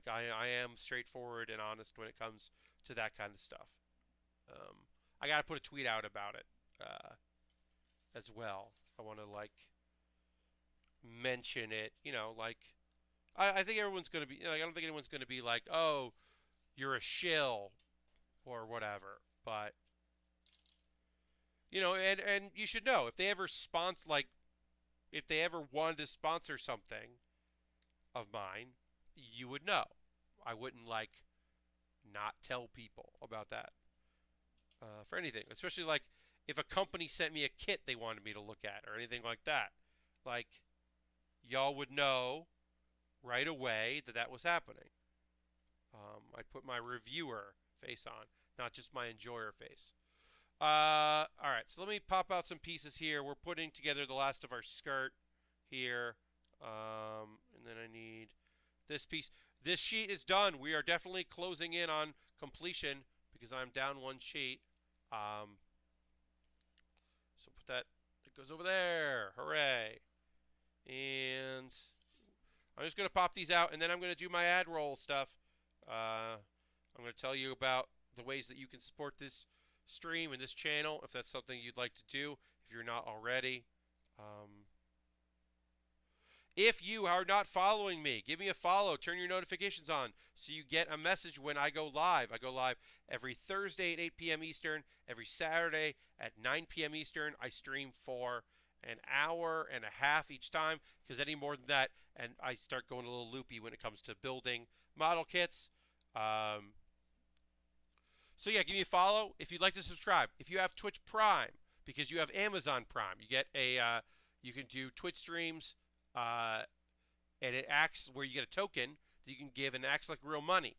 A: I am straightforward and honest when it comes to that kind of stuff. I gotta put a tweet out about it as well. I want to mention it. I think everyone's gonna be. I don't think anyone's gonna be like, "Oh, you're a shill," or whatever. But and you should know if they ever if they ever wanted to sponsor something of mine, you would know. I wouldn't not tell people about that for anything, especially if a company sent me a kit they wanted me to look at or anything like that. Y'all would know right away that was happening. I'd put my reviewer face on, not just my enjoyer face. All right, so let me pop out some pieces here. We're putting together the last of our skirt here. And then I need this piece. This sheet is done. We are definitely closing in on completion because I'm down one sheet. So put that, it goes over there. Hooray. And I'm just going to pop these out, and then I'm going to do my ad roll stuff. I'm going to tell you about the ways that you can support this stream and this channel if that's something you'd like to do, if you're not already. If you are not following me, give me a follow. Turn your notifications on so you get a message when I go live. I go live every Thursday at 8 p.m. Eastern, every Saturday at 9 p.m. Eastern. I stream for an hour and a half each time because any more than that, and I start going a little loopy when it comes to building model kits. So yeah, give me a follow. If you'd like to subscribe, if you have Twitch Prime, because you have Amazon Prime, you get you can do Twitch streams. And it acts where you get a token that you can give and it acts like real money.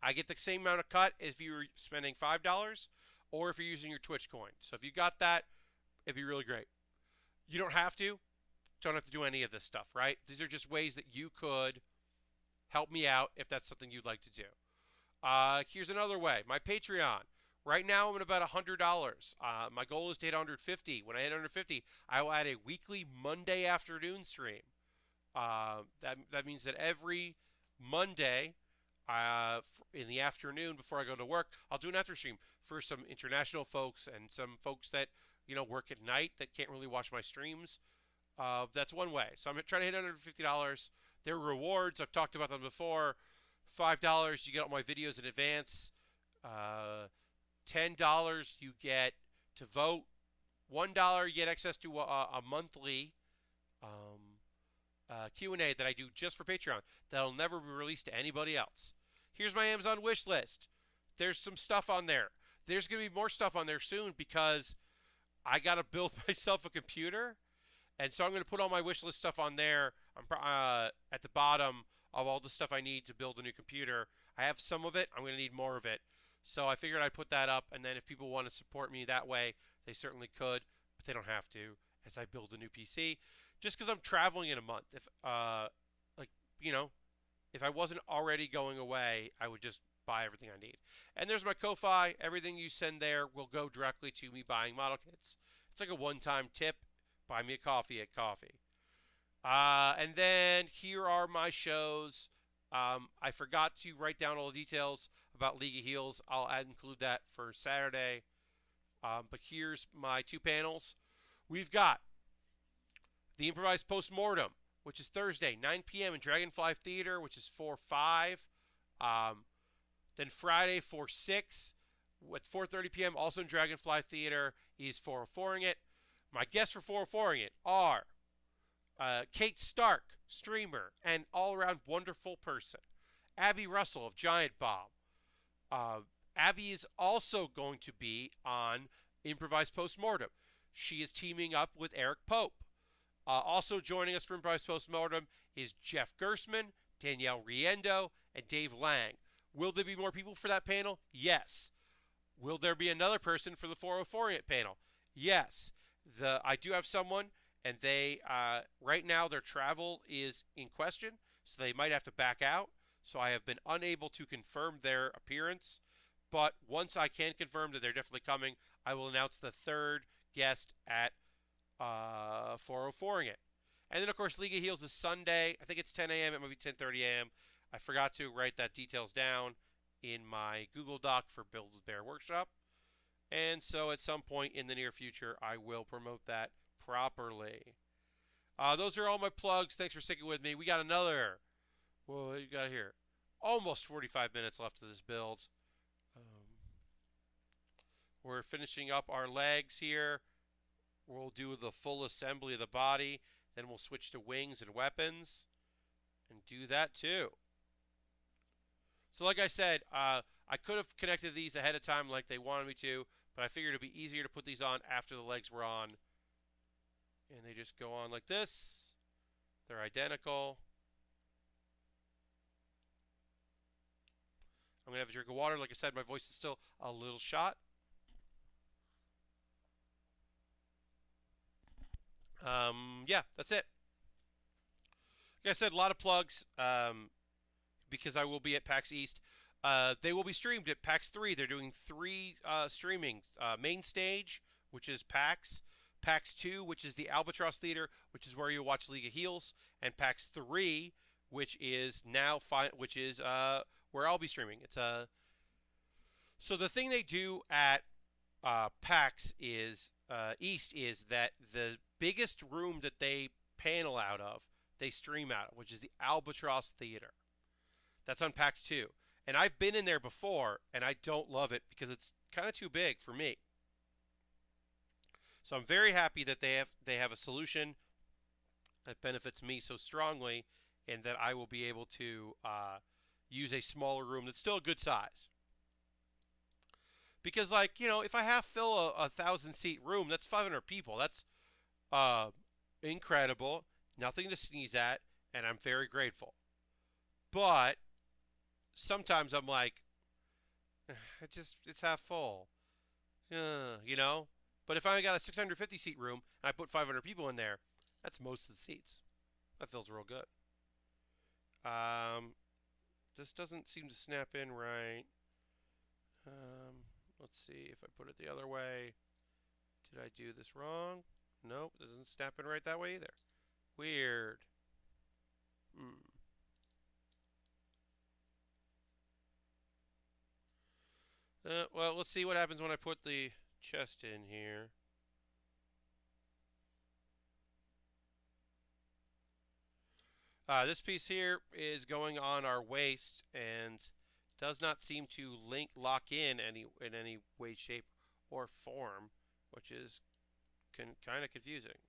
A: I get the same amount of cut if you're spending $5 or if you're using your Twitch coin. So if you got that, it'd be really great. You don't have to do any of this stuff, right? These are just ways that you could help me out if that's something you'd like to do. Here's another way, my Patreon. Right now I'm at about $100. My goal is to hit 150. When I hit 150, I will add a weekly Monday afternoon stream. That means that every Monday in the afternoon before I go to work, I'll do an after stream for some international folks and some folks that work at night that can't really watch my streams. That's one way. So I'm trying to hit $150. There are rewards. I've talked about them before. $5, you get all my videos in advance. $10, you get to vote. $1, you get access to a monthly Q&A that I do just for Patreon that'll never be released to anybody else. Here's my Amazon wish list. There's some stuff on there. There's going to be more stuff on there soon because I got to build myself a computer. And so I'm going to put all my wish list stuff on there. I'm at the bottom of all the stuff I need to build a new computer. I have some of it. I'm going to need more of it. So I figured I'd put that up. And then if people want to support me that way, they certainly could. But they don't have to as I build a new PC. Just because I'm traveling in a month. If I wasn't already going away, I would just buy everything I need. And there's my Ko-Fi. Everything you send there will go directly to me buying model kits. It's like a one-time tip. Buy me a coffee at coffee. And then here are my shows. I forgot to write down all the details about League of Heels. I'll include that for Saturday. But here's my two panels. We've got the Improvised Postmortem, which is Thursday, 9 p.m. in Dragonfly Theater, which is 4/5. Then Friday, 4/6, at 4:30 p.m., also in Dragonfly Theater, is 404ing it. My guests for 404ing it are Kate Stark, streamer and all-around wonderful person. Abby Russell of Giant Bomb. Abby is also going to be on Improvised Postmortem. She is teaming up with Eric Pope. Also joining us for Improvised Postmortem is Jeff Gersman, Danielle Riendo, and Dave Lang. Will there be more people for that panel? Yes. Will there be another person for the 404ing it panel? Yes. I do have someone, and they right now their travel is in question, so they might have to back out. So I have been unable to confirm their appearance. But once I can confirm that they're definitely coming, I will announce the third guest at 404ing it. And then, of course, League of Heels is Sunday. I think it's 10 a.m. It might be 10:30 a.m. I forgot to write that details down in my Google Doc for Build with Baer Workshop. And so at some point in the near future, I will promote that properly. Those are all my plugs. Thanks for sticking with me. We got another, what you got here? Almost 45 minutes left of this build. We're finishing up our legs here. We'll do the full assembly of the body. Then we'll switch to wings and weapons and do that too. So like I said, I could have connected these ahead of time like they wanted me to, but I figured it would be easier to put these on after the legs were on. And they just go on like this. They're identical. I'm going to have a drink of water. Like I said, my voice is still a little shot. Yeah, that's it. Like I said, a lot of plugs because I will be at PAX East. They will be streamed at PAX 3. They're doing 3 streaming. Main stage, which is PAX. PAX 2, which is the Albatross Theater, which is where you watch League of Heels. And PAX 3, which is now where I'll be streaming. So the thing they do at PAX is East is that the biggest room that they panel out of, they stream out of, which is the Albatross Theater. That's on PAX 2. And I've been in there before, and I don't love it because it's kind of too big for me. So I'm very happy that they have a solution that benefits me so strongly, and that I will be able to use a smaller room that's still a good size. Because, if I half fill a 1,000-seat room, that's 500 people. That's incredible. Nothing to sneeze at, and I'm very grateful. But sometimes I'm like, it's half full. But if I got a 650-seat room and I put 500 people in there, that's most of the seats. That feels real good. This doesn't seem to snap in right. Let's see if I put it the other way. Did I do this wrong? Nope, it doesn't snap in right that way either. Weird. Well, let's see what happens when I put the chest in here. This piece here is going on our waist and does not seem to lock in any way, shape, or form, which is kind of confusing.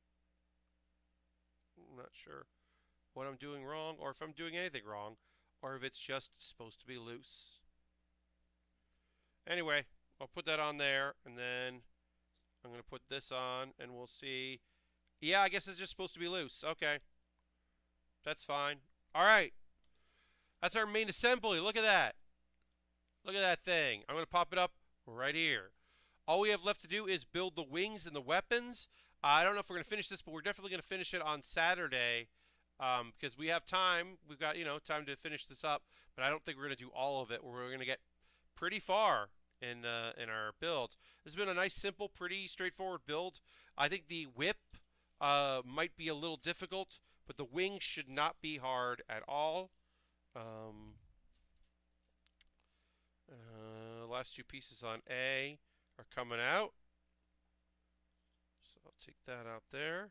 A: I'm not sure what I'm doing wrong, or if I'm doing anything wrong, or if it's just supposed to be loose. Anyway, I'll put that on there, and then I'm going to put this on, and we'll see. Yeah, I guess it's just supposed to be loose. Okay, that's fine. All right, that's our main assembly. Look at that. Look at that thing. I'm going to pop it up right here. All we have left to do is build the wings and the weapons. I don't know if we're going to finish this, but we're definitely going to finish it on Saturday because we have time. We've got, time to finish this up, but I don't think we're going to do all of it. We're going to get pretty far in our build. This has been a nice, simple, pretty straightforward build. I think the whip might be a little difficult, but the wings should not be hard at all. Last two pieces on A are coming out. So I'll take that out there.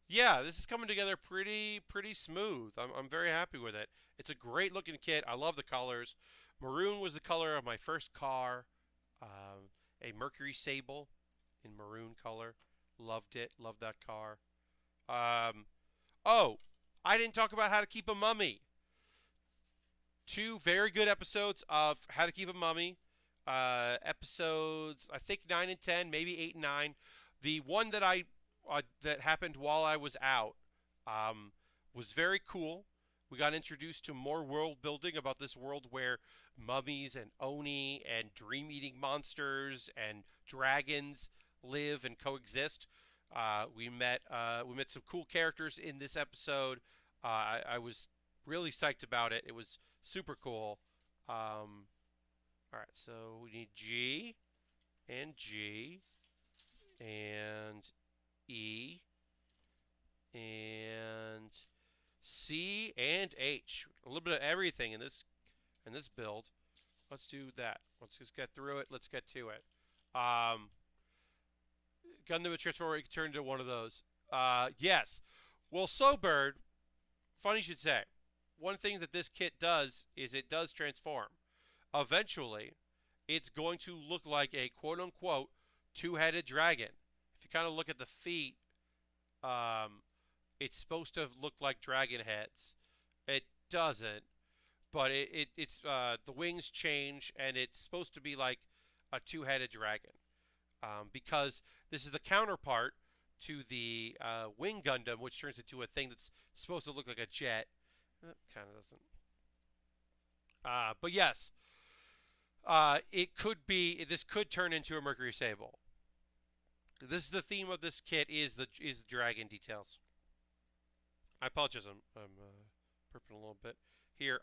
A: Yeah, this is coming together pretty smooth. I'm very happy with it. It's a great looking kit. I love the colors. Maroon was the color of my first car. A Mercury Sable in maroon color. Loved it. Loved that car. Oh, I didn't talk about how to keep a mummy. Two very good episodes of How to Keep a Mummy. Episodes, I think 9 and 10, maybe 8 and 9. The one that happened while I was out was very cool. We got introduced to more world building about this world where mummies and oni and dream-eating monsters and dragons live and coexist. We met some cool characters in this episode. I was really psyched about it. It was super cool. All right, so we need G and G and E and C and H. A little bit of everything in this build. Let's do that. Let's just get through it. Let's get to it. Gundam and Transformer, you can turn into one of those. Yes. Well, Slowbird, funny you should say. One thing that this kit does is it does transform. Eventually, it's going to look like a quote-unquote two-headed dragon. If you kind of look at the feet, it's supposed to look like dragon heads. It doesn't, but it's the wings change, and it's supposed to be like a two-headed dragon. Because this is the counterpart to the Wing Gundam, which turns into a thing that's supposed to look like a jet. Kind of doesn't. But yes, it could be. This could turn into a Mercury Sable. This is the theme of this kit is the dragon details. I apologize. I'm burping a little bit here.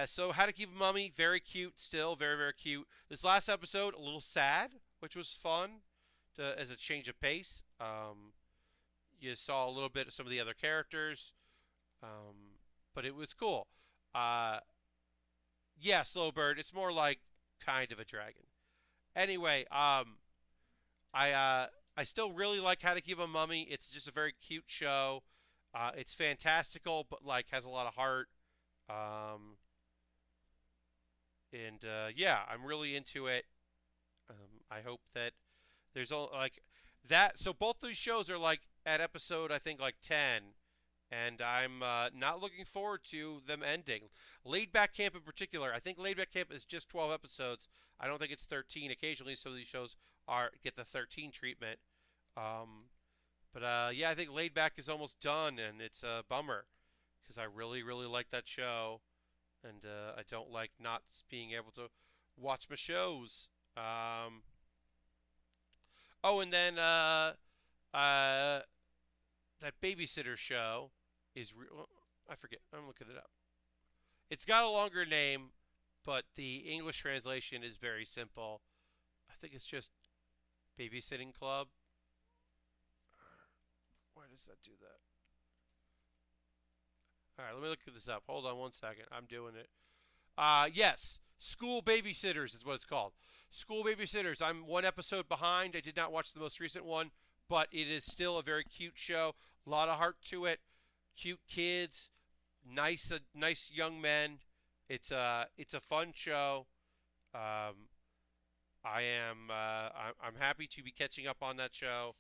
A: So How to Keep a Mummy, very cute. Still very cute. This last episode a little sad, which was fun as a change of pace. You saw a little bit of some of the other characters. But it was cool. Yeah, Slowbird. It's more like kind of a dragon. Anyway, I still really like How to Keep a Mummy. It's just a very cute show. It's fantastical, but like has a lot of heart. Yeah, I'm really into it. I hope that there's all like that. So both these shows are like at episode I think like 10. And I'm not looking forward to them ending. Laid Back Camp in particular, I think Laid Back Camp is just 12 episodes. I don't think it's 13. Occasionally, some of these shows get the 13 treatment. Yeah, I think Laid Back is almost done, and it's a bummer because I really like that show, and I don't like not being able to watch my shows. Oh, and then that babysitter show is I forget. I'm looking it up. It's got a longer name, but the English translation is very simple. I think it's just Babysitting Club. Why does that do that? All right, let me look this up. Hold on one second. I'm doing it. Yes, School Babysitters is what it's called. School Babysitters. I'm one episode behind. I did not watch the most recent one, but it is still a very cute show. A lot of heart to it. Cute kids, nice young men. It's a fun show. Um, I'm happy to be catching up on that show.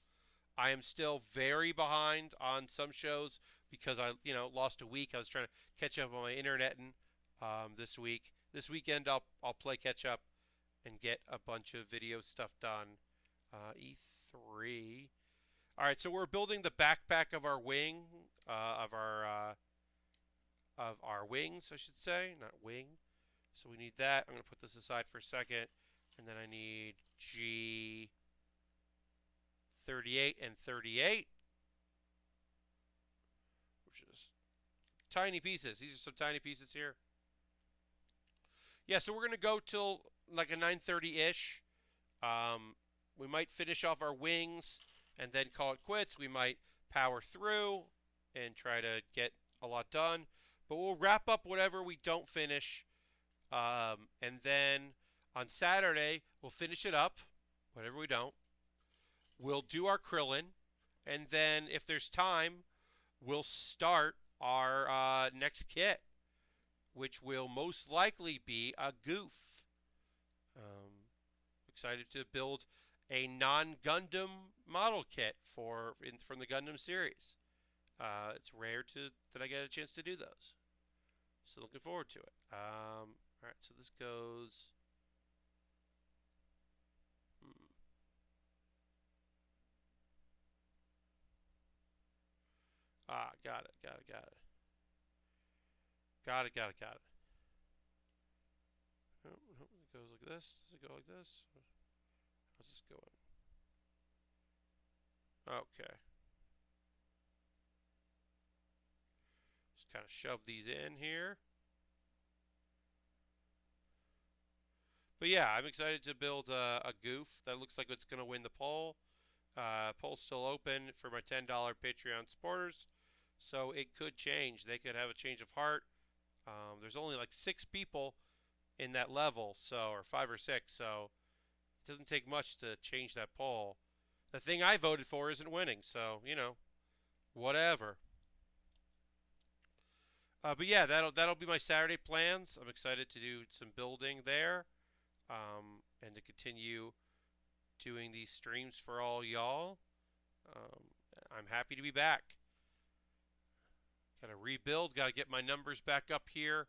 A: I am still very behind on some shows because I lost a week. I was trying to catch up on my internet and this week. This weekend I'll play catch up and get a bunch of video stuff done. E3. All right, so we're building the backpack of our wing of our wings, I should say, not wing. So we need that. I'm going to put this aside for a second, and then I need G 38 and 38, which is tiny pieces. These are some tiny pieces here. Yeah, so we're going to go till like a 9:30-ish. We might finish off our wings and then call it quits. We might power through and try to get a lot done. But we'll wrap up whatever we don't finish. And then on Saturday, we'll finish it up, whatever we don't. We'll do our Krillin. And then if there's time, we'll start our next kit, which will most likely be a goof. Excited to build a non-Gundam model kit from the Gundam series. It's rare that I get a chance to do those, so looking forward to it. All right, so this goes. Got it. Oh, it goes like this. Does it go like this? How's this going? Okay. Just kind of shove these in here. But yeah, I'm excited to build a goof that looks like it's going to win the poll. Poll's still open for my $10 Patreon supporters, so it could change. They could have a change of heart. There's only like 6 people in that level, or 5 or 6, so it doesn't take much to change that poll. The thing I voted for isn't winning, so whatever. But yeah, that'll be my Saturday plans. I'm excited to do some building there, and to continue doing these streams for all y'all. I'm happy to be back. Got to rebuild. Got to get my numbers back up here.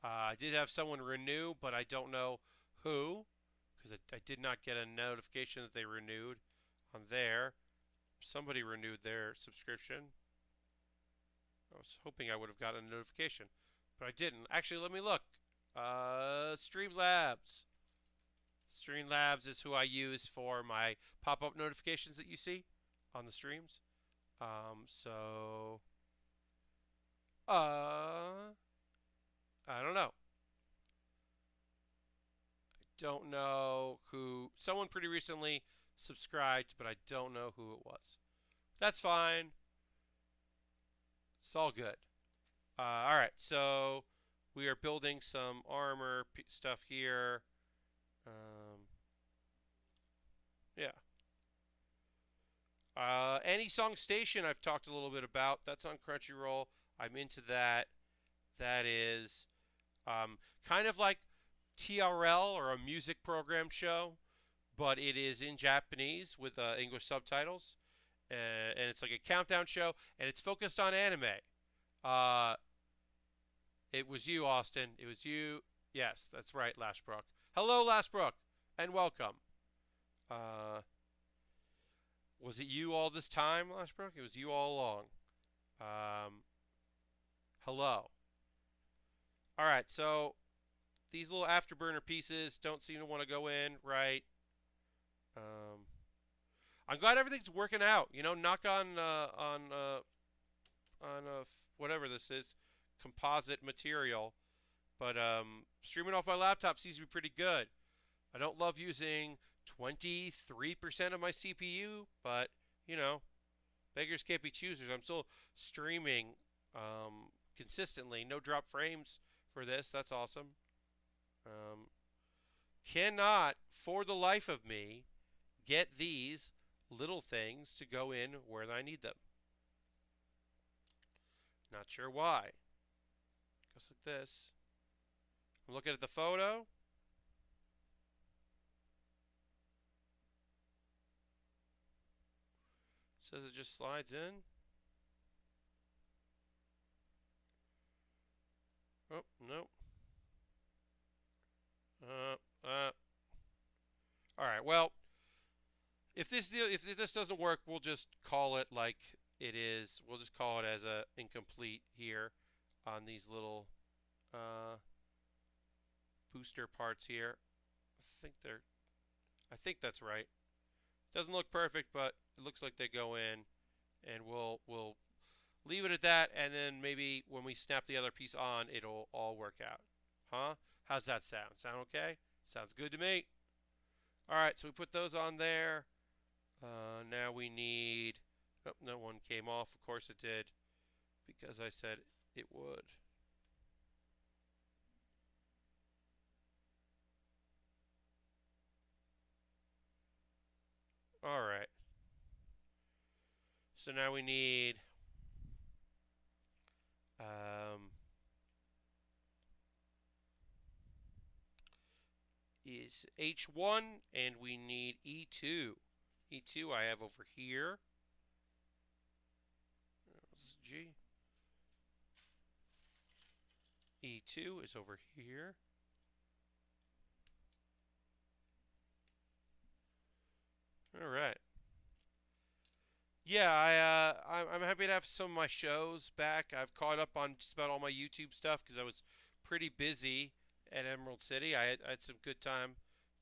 A: I did have someone renew, but I don't know who, because I did not get a notification that they renewed on there. Somebody renewed their subscription. I was hoping I would have gotten a notification, but I didn't. Actually, let me look. Streamlabs. Streamlabs is who I use for my pop-up notifications that you see on the streams. So I don't know. I don't know who. Someone pretty recently subscribed, but I don't know who it was. That's fine. It's all good. All right, so we are building some armor stuff here. Yeah. Any Song Station I've talked a little bit about. That's on Crunchyroll. I'm into that. That is kind of like TRL, or a music program show, but it is in Japanese with English subtitles. And it's like a countdown show, and it's focused on anime. It was you, Austin. It was you. Yes, that's right, Lashbrook. Hello, Lashbrook, and welcome. Was it you all this time, Lashbrook? It was you all along. Hello. All right, so these little afterburner pieces don't seem to want to go in right. I'm glad everything's working out. Knock on whatever this is, composite material. But streaming off my laptop seems to be pretty good. I don't love using 23% of my CPU, but beggars can't be choosers. I'm still streaming consistently, no drop frames for this. That's awesome. Um, cannot, for the life of me, get these little things to go in where I need them. Not sure why. Goes like this. I'm looking at the photo. Says it just slides in. Oh, no. Uh, uh. All right. Well, if this doesn't work, we'll just call it like it is. We'll just call it as a incomplete here on these little uh, booster parts here. I think that's right. Doesn't look perfect, but it looks like they go in, and we'll leave it at that. And then maybe when we snap the other piece on, it'll all work out. Huh? How's that sound? Sound okay? Sounds good to me. All right, so we put those on there. Now we need. Oh, no one came off. Of course it did, because I said it would. All right. So now we need um, is H1, and we need E2. E2 I have over here. This is G. E2 is over here. All right. Yeah, I'm happy to have some of my shows back. I've caught up on just about all my YouTube stuff because I was pretty busy at Emerald City. I had some good time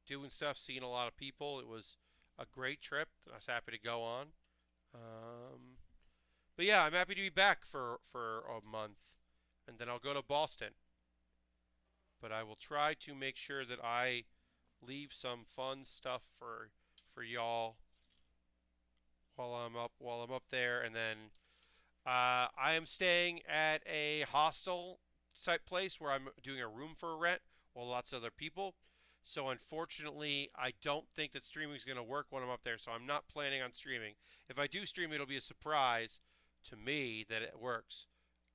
A: doing stuff, seeing a lot of people. It was a great trip that I was happy to go on. Um, but yeah, I'm happy to be back for a month, and then I'll go to Boston. But I will try to make sure that I leave some fun stuff for y'all while I'm up there, and then I am staying at a hostel type place where I'm doing a room for rent while lots of other people. So unfortunately, I don't think that streaming is going to work when I'm up there. So I'm not planning on streaming. If I do stream, it'll be a surprise to me that it works.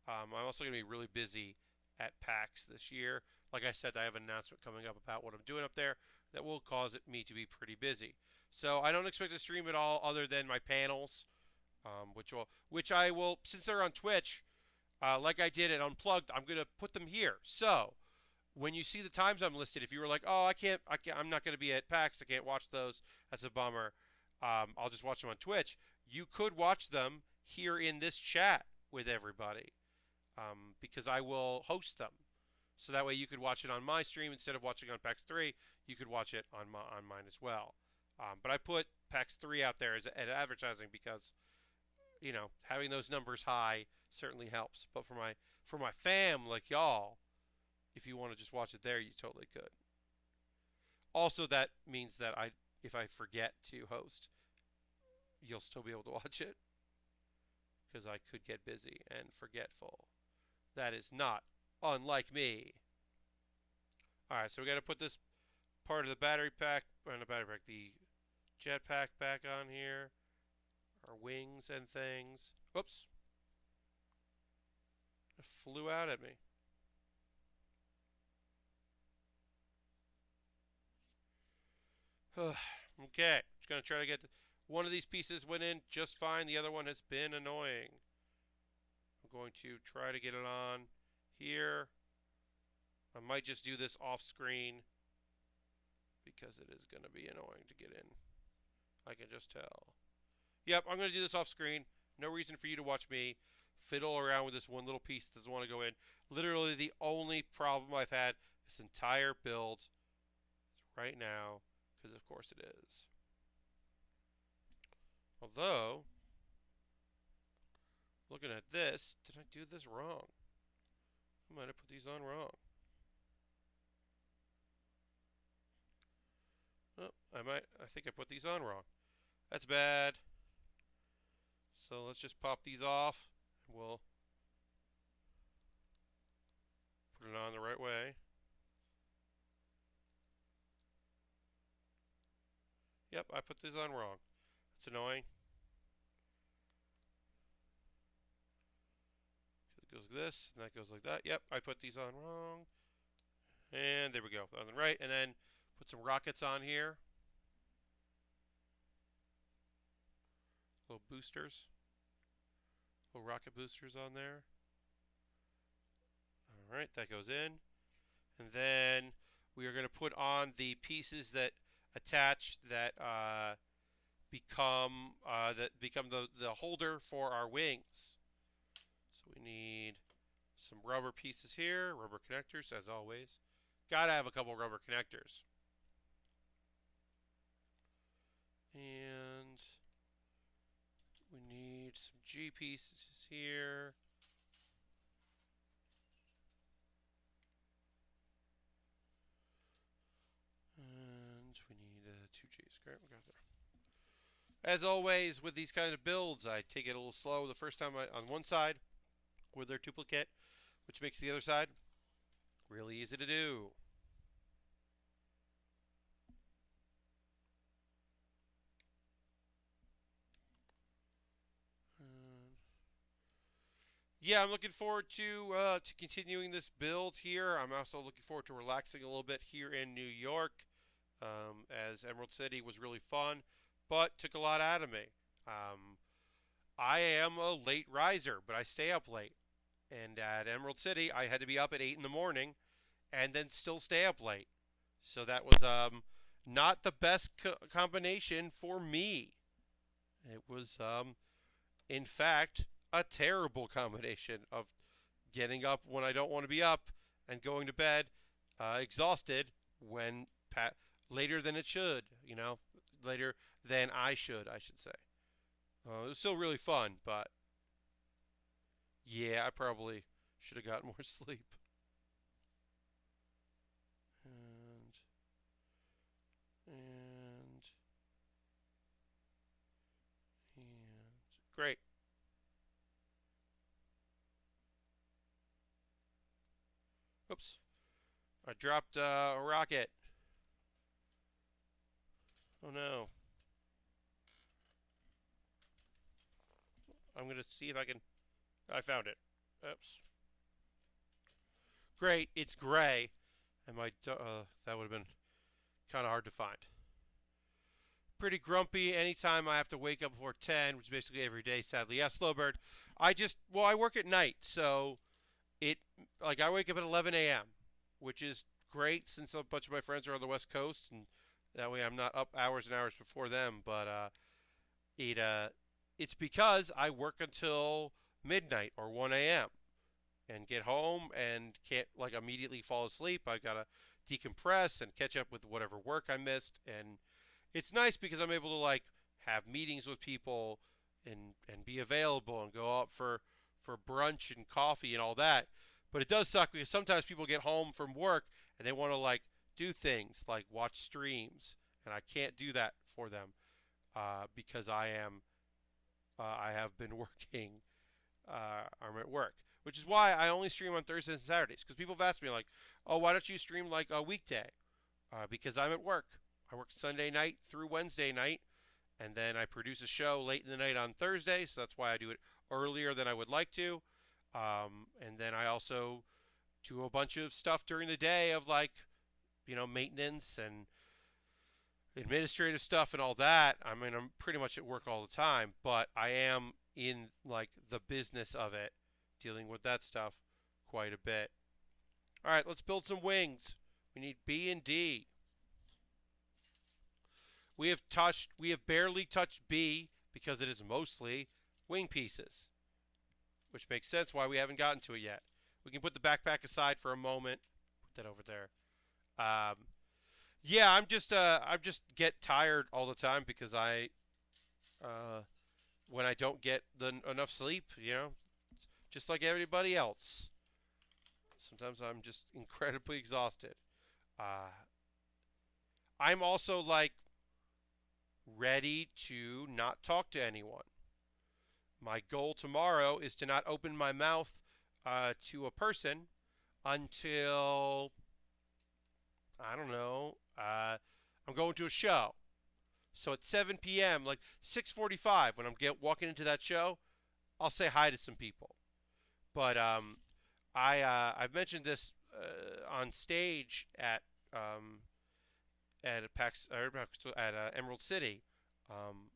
A: I'm also going to be really busy at PAX this year. Like I said, I have an announcement coming up about what I'm doing up there that will cause me to be pretty busy. So I don't expect to stream at all other than my panels, which I will, since they're on Twitch, like I did at Unplugged, I'm gonna put them here. So when you see the times I'm listed, if you were like, oh, I'm not gonna be at PAX, I can't watch those, that's a bummer. I'll just watch them on Twitch. You could watch them here in this chat with everybody, because I will host them. So that way you could watch it on my stream instead of watching on PAX 3. You could watch it on mine as well. But I put PAX 3 out there as advertising because having those numbers high certainly helps. But for my fam like y'all, if you want to just watch it there, you totally could. Also, that means that if I forget to host, you'll still be able to watch it because I could get busy and forgetful. That is not unlike me. All right, so we got to put this part of the battery pack, or the battery pack, the jetpack back on here. Our wings and things. Oops. It flew out at me. Okay, just gonna try to get one of these pieces went in just fine. The other one has been annoying. I'm going to try to get it on here. I might just do this off screen because it is going to be annoying to get in. I can just tell. Yep, I'm going to do this off screen. No reason for you to watch me fiddle around with this one little piece that doesn't want to go in. Literally the only problem I've had this entire build is right now, because of course it is. Although, looking at this, did I do this wrong? I might have put these on wrong. Oh, I think I put these on wrong. That's bad. So let's just pop these off. We'll put it on the right way. Yep, I put these on wrong. It's annoying. It goes like this, and that goes like that. Yep, I put these on wrong. And there we go. On the right, and then put some rockets on here. Little boosters. Little rocket boosters on there. All right, that goes in. And then we are going to put on the pieces that attach that become the holder for our wings. So we need some rubber pieces here, rubber connectors as always. Gotta have a couple rubber connectors. And we need some G pieces here. And we need two G's. Great, we got there. As always, with these kind of builds, I take it a little slow the first time on one side with their duplicate, which makes the other side really easy to do. Yeah, I'm looking forward to continuing this build here. I'm also looking forward to relaxing a little bit here in New York, as Emerald City was really fun, but took a lot out of me. I am a late riser, but I stay up late. And at Emerald City, I had to be up at 8 in the morning and then still stay up late. So that was not the best combination for me. It was, in fact, a terrible combination of getting up when I don't want to be up and going to bed exhausted when later than it should, later than I should say. It was still really fun, but yeah, I probably should have gotten more sleep. And and and great. Oops. I dropped a rocket. Oh no. I'm going to see if I can. I found it. Oops. Great. It's gray. And that would have been kind of hard to find. Pretty grumpy anytime I have to wake up before 10, which is basically every day, sadly. Yeah, Slowbird. I work at night, so I wake up at 11 a.m., which is great since a bunch of my friends are on the West Coast, and that way I'm not up hours and hours before them. But it's because I work until midnight or 1 a.m. and get home and can't immediately fall asleep. I gotta decompress and catch up with whatever work I missed, and it's nice because I'm able to have meetings with people and be available and go out for brunch and coffee and all that. But it does suck because sometimes people get home from work and they want to do things like watch streams, and I can't do that for them because I have been working. I'm at work, which is why I only stream on Thursdays and Saturdays. Because people have asked me "Oh, why don't you stream a weekday?" Because I'm at work. I work Sunday night through Wednesday night, and then I produce a show late in the night on Thursday. So that's why I do it earlier than I would like to. And then I also do a bunch of stuff during the day of maintenance and administrative stuff and all that. I mean, I'm pretty much at work all the time, but I am in the business of it, dealing with that stuff quite a bit. All right, let's build some wings. We need B and D. We have barely touched B because it is mostly wing pieces, which makes sense why we haven't gotten to it yet. We can put the backpack aside for a moment. Put that over there. Yeah, I'm just get tired all the time because when I don't get enough sleep, just like everybody else. Sometimes I'm just incredibly exhausted. I'm also ready to not talk to anyone. My goal tomorrow is to not open my mouth to a person until I don't know. I'm going to a show, So at 7 p.m., like 6:45, when I'm walking into that show, I'll say hi to some people. But I've mentioned this on stage at Emerald City, um,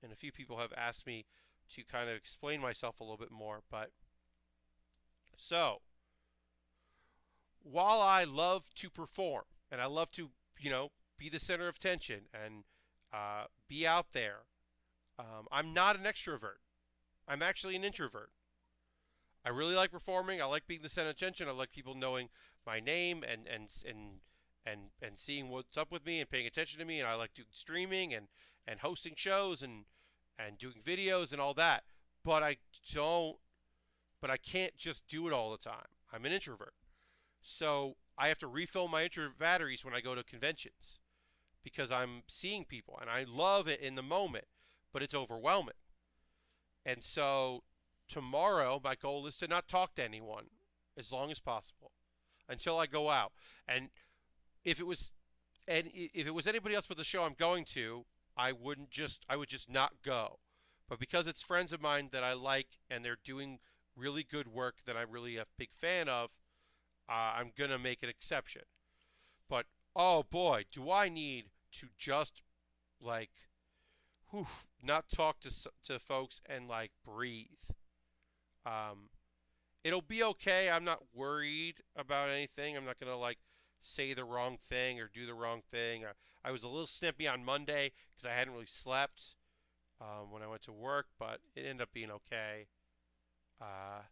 A: and a few people have asked me to kind of explain myself a little bit more. But so while I love to perform and I love to, be the center of attention and be out there, I'm not an extrovert. I'm actually an introvert. I really like performing. I like being the center of attention. I like people knowing my name and seeing what's up with me and paying attention to me. And I like doing streaming and hosting shows and doing videos and all that. But I don't. But I can't just do it all the time. I'm an introvert. So I have to refill my introvert batteries when I go to conventions because I'm seeing people and I love it in the moment, but it's overwhelming. And so tomorrow, my goal is to not talk to anyone as long as possible until I go out. And if it was if it was anybody else with the show I'm going to, I would just not go. But because it's friends of mine that I like and they're doing really good work that I'm really a big fan of, I'm gonna make an exception. But oh boy, do I need to just like, whew, not talk to folks and like breathe. Um, it'll be okay. I'm not worried about anything. I'm not gonna like say the wrong thing or do the wrong thing. I was a little snippy on Monday because I hadn't really slept when I went to work, but it ended up being okay. Uh,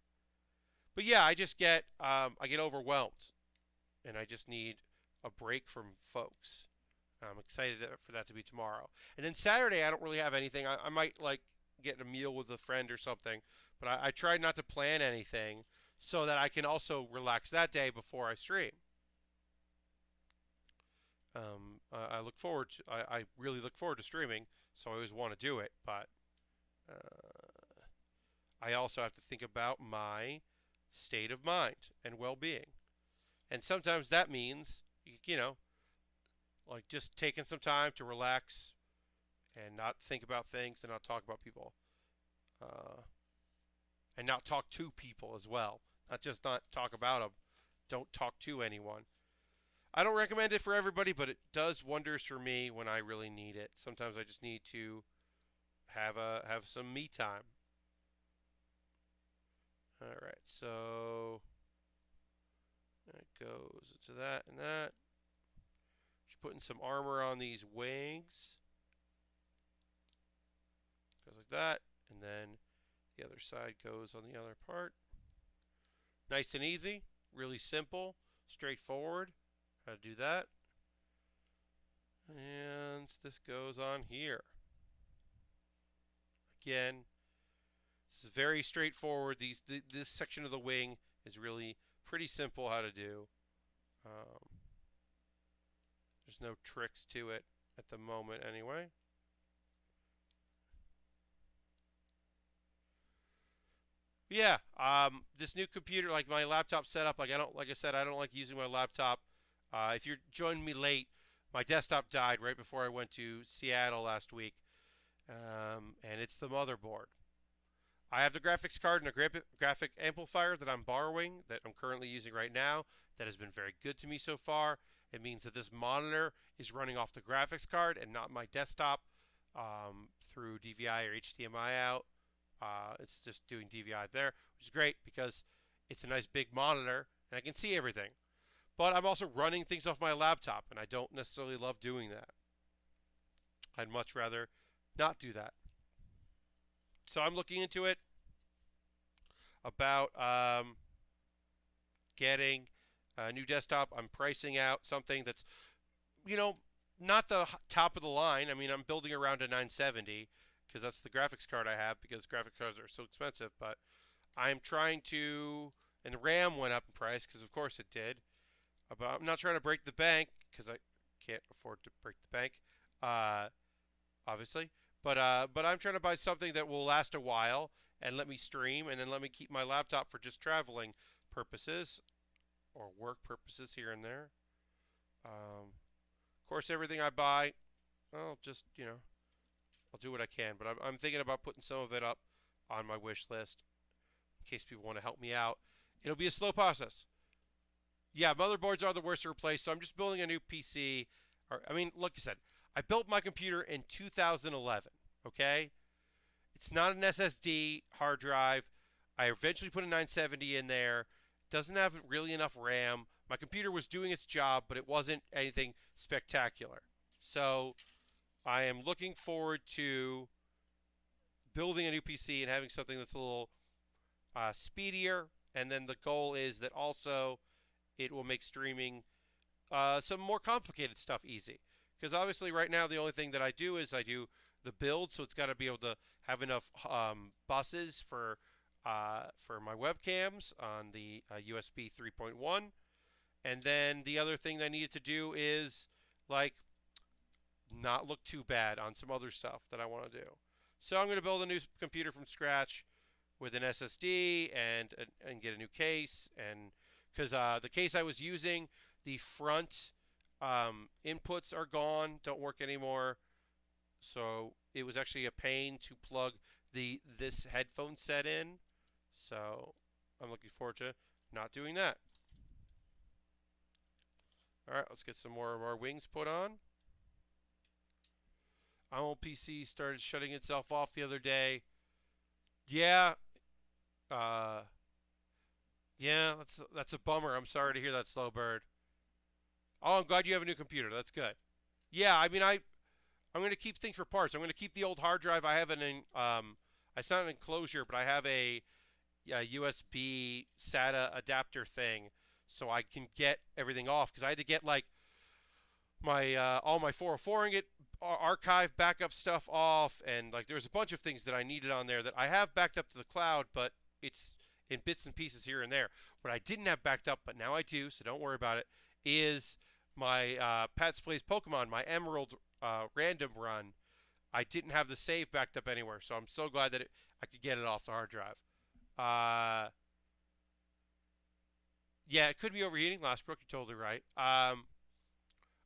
A: but yeah, I get overwhelmed, and I just need a break from folks. I'm excited for that to be tomorrow. And then Saturday, I don't really have anything. I might like get a meal with a friend or something, but I try not to plan anything so that I can also relax that day before I stream. I look forward to, I really look forward to streaming, so I always want to do it, but I also have to think about my state of mind and well-being. And sometimes that means, you know, like just taking some time to relax and not think about things and not talk about people, uh, and not talk to people as well. Not just not talk about them. Don't talk to anyone. I don't recommend it for everybody, but it does wonders for me when I really need it. Sometimes I just need to have some me time. All right, so that goes to that and that. Just putting some armor on these wings. Goes like that, and then the other side goes on the other part. Nice and easy, really simple, straightforward. How to do that. And this goes on here. Again, this is very straightforward. This section of the wing is really pretty simple how to do. There's no tricks to it at the moment anyway. Yeah, this new computer, like my laptop setup, like I said, I don't like using my laptop. If you're joining me late, my desktop died right before I went to Seattle last week, and it's the motherboard. I have the graphics card and a graphic amplifier that I'm borrowing, that I'm currently using right now, that has been very good to me so far. It means that this monitor is running off the graphics card and not my desktop through DVI or HDMI out. It's just doing DVI there, which is great because it's a nice big monitor and I can see everything. But I'm also running things off my laptop, and I don't necessarily love doing that. I'd much rather not do that. So I'm looking into it about getting a new desktop. I'm pricing out something that's, you know, not the top of the line. I mean, I'm building around a 970 because that's the graphics card I have because graphics cards are so expensive. But I'm trying to, and the RAM went up in price because of course it did. But I'm not trying to break the bank because I can't afford to break the bank, uh, obviously. But I'm trying to buy something that will last a while and let me stream, and then let me keep my laptop for just traveling purposes or work purposes here and there. Of course, everything I buy I'll just, I'll do what I can. But I'm thinking about putting some of it up on my wish list in case people want to help me out. It'll be a slow process. Yeah, motherboards are the worst to replace, so I'm just building a new PC. I mean, like I said, I built my computer in 2011. Okay, it's not an SSD hard drive. I eventually put a 970 in there. Doesn't have really enough RAM. My computer was doing its job, but it wasn't anything spectacular. So I am looking forward to building a new PC and having something that's a little speedier. And then the goal is that also it will make streaming some more complicated stuff easy. Because obviously, right now, the only thing that I do is I do the build, so it's got to be able to have enough buses for my webcams on the USB 3.1. And then the other thing I needed to do is like not look too bad on some other stuff that I want to do. So I'm going to build a new computer from scratch with an SSD and get a new case, and because the case I was using, the front inputs are gone, don't work anymore. So it was actually a pain to plug this headphone set in. So I'm looking forward to not doing that. All right, let's get some more of our wings put on. My old PC started shutting itself off the other day. Yeah, uh, yeah, that's a bummer. I'm sorry to hear that, Slow Bird. Oh, I'm glad you have a new computer. That's good. Yeah, I mean, I'm going to keep things for parts. I'm going to keep the old hard drive. I have it's not an enclosure, but I have a USB SATA adapter thing, so I can get everything off. Because I had to get like my all my 404 and get archive backup stuff off, and like there's a bunch of things that I needed on there that I have backed up to the cloud, but it's in bits and pieces here and there. What I didn't have backed up, but now I do, so don't worry about it, is my Pat's Plays Pokemon, my Emerald random run. I didn't have the save backed up anywhere, so I'm so glad that I could get it off the hard drive. Uh, yeah, it could be overheating. Last Brook, you're totally right.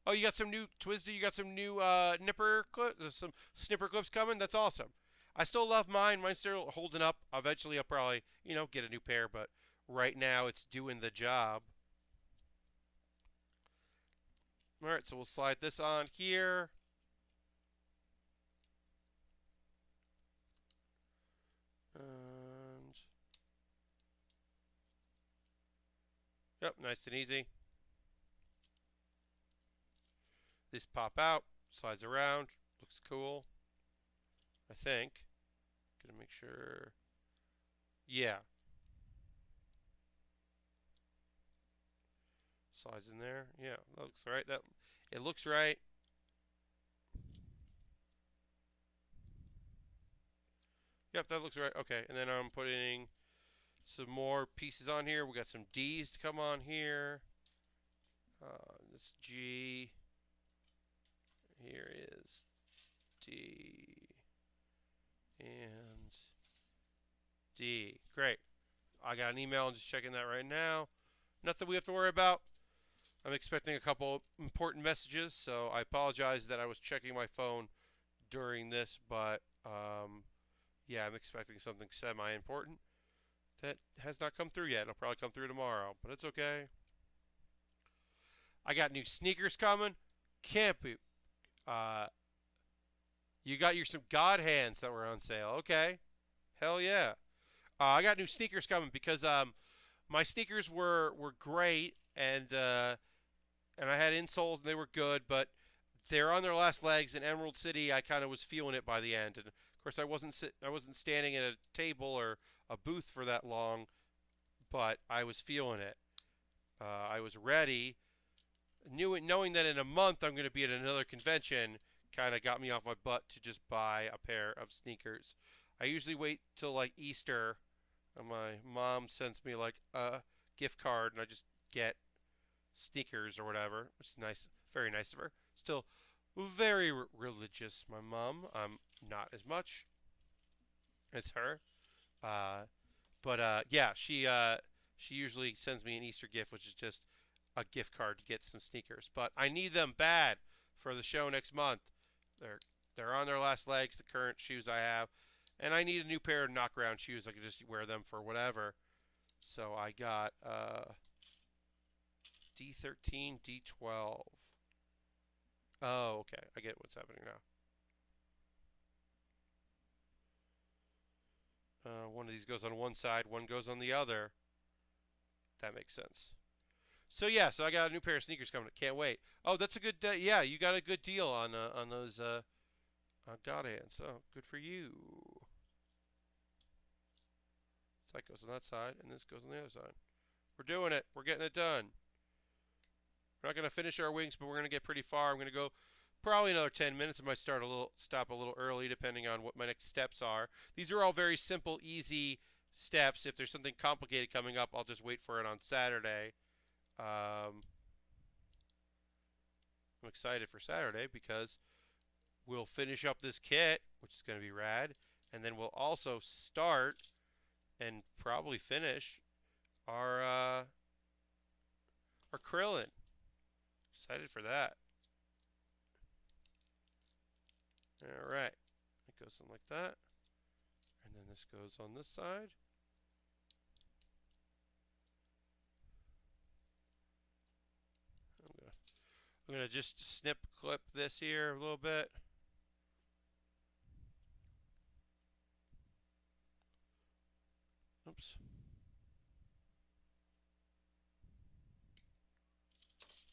A: Oh, you got some new Twisted. You got some new nipper clips, some snipper clips coming. That's awesome. I still love mine. Mine's still holding up. Eventually, I'll probably get a new pair, but right now it's doing the job. All right, so we'll slide this on here. And yep, nice and easy. These pop out, slides around, looks cool. I think. Gonna make sure. Yeah, slides in there. Yeah, that looks right. That it looks right. Yep, that looks right. Okay, and then I'm putting some more pieces on here. We got some D's to come on here. This G. Here is D and D. Great. I got an email. I'm just checking that right now. Nothing we have to worry about. I'm expecting a couple important messages, so I apologize that I was checking my phone during this, but yeah, I'm expecting something semi-important that has not come through yet. It'll probably come through tomorrow, but it's okay. I got new sneakers coming. Can't be. Uh, you got some God hands that were on sale. Okay, hell yeah. I got new sneakers coming because my sneakers were great, and I had insoles and they were good, but they're on their last legs. In Emerald City, I kind of was feeling it by the end, and of course I wasn't standing at a table or a booth for that long, but I was feeling it. I was ready. Knowing that in a month I'm going to be at another convention kind of got me off my butt to just buy a pair of sneakers. I usually wait till like Easter, and my mom sends me like a gift card, and I just get sneakers or whatever, which is nice, very nice of her. Still very religious, my mom. I'm not as much as her, uh, but yeah, she usually sends me an Easter gift, which is just a gift card to get some sneakers. But I need them bad for the show next month. They're on their last legs, the current shoes I have. And I need a new pair of knockaround shoes. I can just wear them for whatever. So I got D13, D12. Oh, okay. I get what's happening now. One of these goes on one side, one goes on the other. That makes sense. So yeah, so I got a new pair of sneakers coming. Can't wait. Oh, that's a good. Yeah, you got a good deal on those on God hands. So good for you. So that goes on that side, and this goes on the other side. We're doing it. We're getting it done. We're not gonna finish our wings, but we're gonna get pretty far. I'm gonna go probably another 10 minutes. I might stop a little early, depending on what my next steps are. These are all very simple, easy steps. If there's something complicated coming up, I'll just wait for it on Saturday. I'm excited for Saturday because we'll finish up this kit, which is going to be rad, and then we'll also start and probably finish our Krillin. Excited for that. All right, it goes in like that, and then this goes on this side. I'm gonna just snip clip this here a little bit. Oops.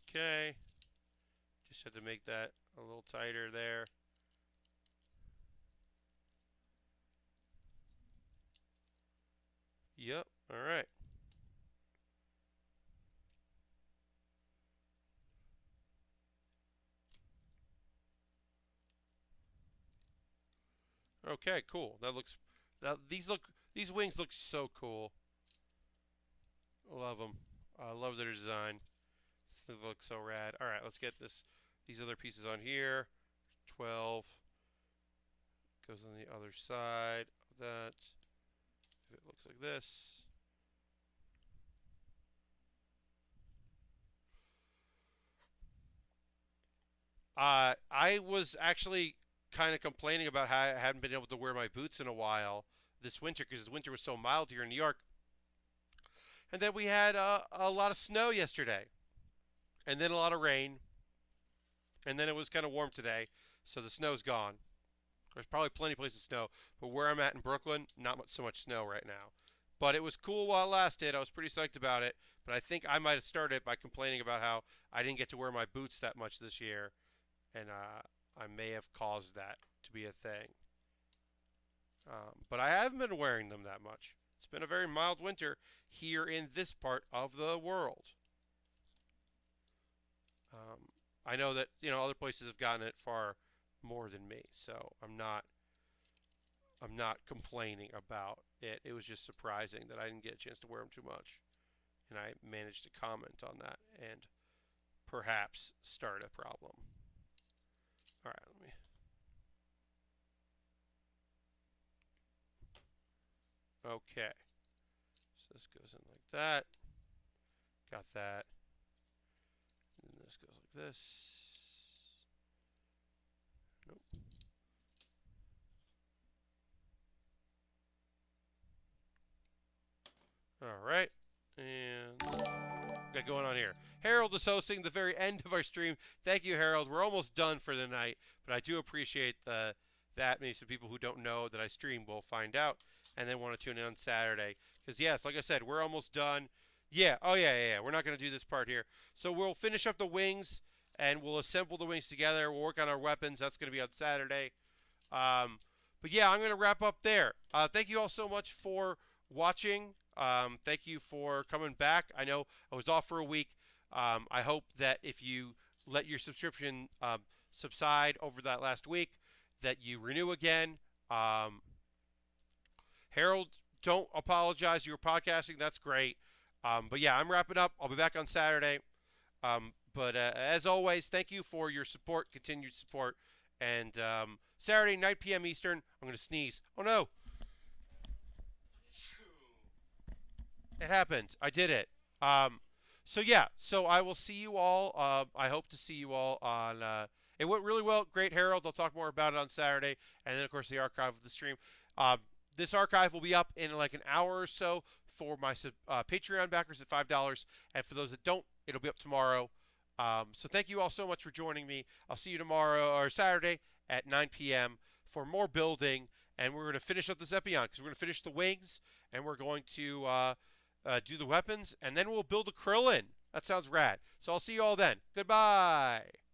A: Okay. Just had to make that a little tighter there. Yep. All right. Okay, cool. These wings look so cool. I love them. I love their design. They look so rad. All right, let's get these other pieces on here. 12 goes on the other side of that. If it looks like this. I was actually kind of complaining about how I hadn't been able to wear my boots in a while this winter because the winter was so mild here in New York. And then we had a lot of snow yesterday, and then a lot of rain, and then it was kind of warm today, so the snow's gone. There's probably plenty of places snow, but where I'm at in Brooklyn, not so much snow right now. But it was cool while it lasted. I was pretty psyched about it. But I think I might have started by complaining about how I didn't get to wear my boots that much this year, and I may have caused that to be a thing. But I haven't been wearing them that much. It's been a very mild winter here in this part of the world. I know that other places have gotten it far more than me, so I'm not complaining about it. It was just surprising that I didn't get a chance to wear them too much, and I managed to comment on that and perhaps start a problem. All right, let me. Okay, so this goes in like that. Got that. And then this goes like this. Nope. All right. And got going on here. Harold is hosting the very end of our stream. Thank you, Harold. We're almost done for the night, but I do appreciate that. Maybe some people who don't know that I stream will find out and then want to tune in on Saturday. Because, yes, like I said, we're almost done. Yeah, oh, yeah. We're not going to do this part here. So we'll finish up the wings, and we'll assemble the wings together. We'll work on our weapons. That's going to be on Saturday. But, yeah, I'm going to wrap up there. Thank you all so much for watching. Thank you for coming back. I know I was off for a week. I hope that if you let your subscription subside over that last week, that you renew again. Harold, don't apologize. You were podcasting. That's great. But yeah, I'm wrapping up. I'll be back on Saturday. But as always, thank you for your support, continued support. And Saturday, 9 p.m. Eastern, I'm going to sneeze. Oh, no. It happened. I did it. So yeah, so I will see you all. I hope to see you all on It went really well. Great, Harold. I'll talk more about it on Saturday, and then of course the archive of the stream. Um, this archive will be up in like an hour or so for my Patreon backers at $5, and for those that don't, it'll be up tomorrow. So thank you all so much for joining me. I'll see you tomorrow or Saturday at 9 p.m. for more building, and we're going to finish up this Epyon because we're going to finish the wings, and we're going to do the weapons, and then we'll build a Krillin. That sounds rad. So I'll see you all then. Goodbye.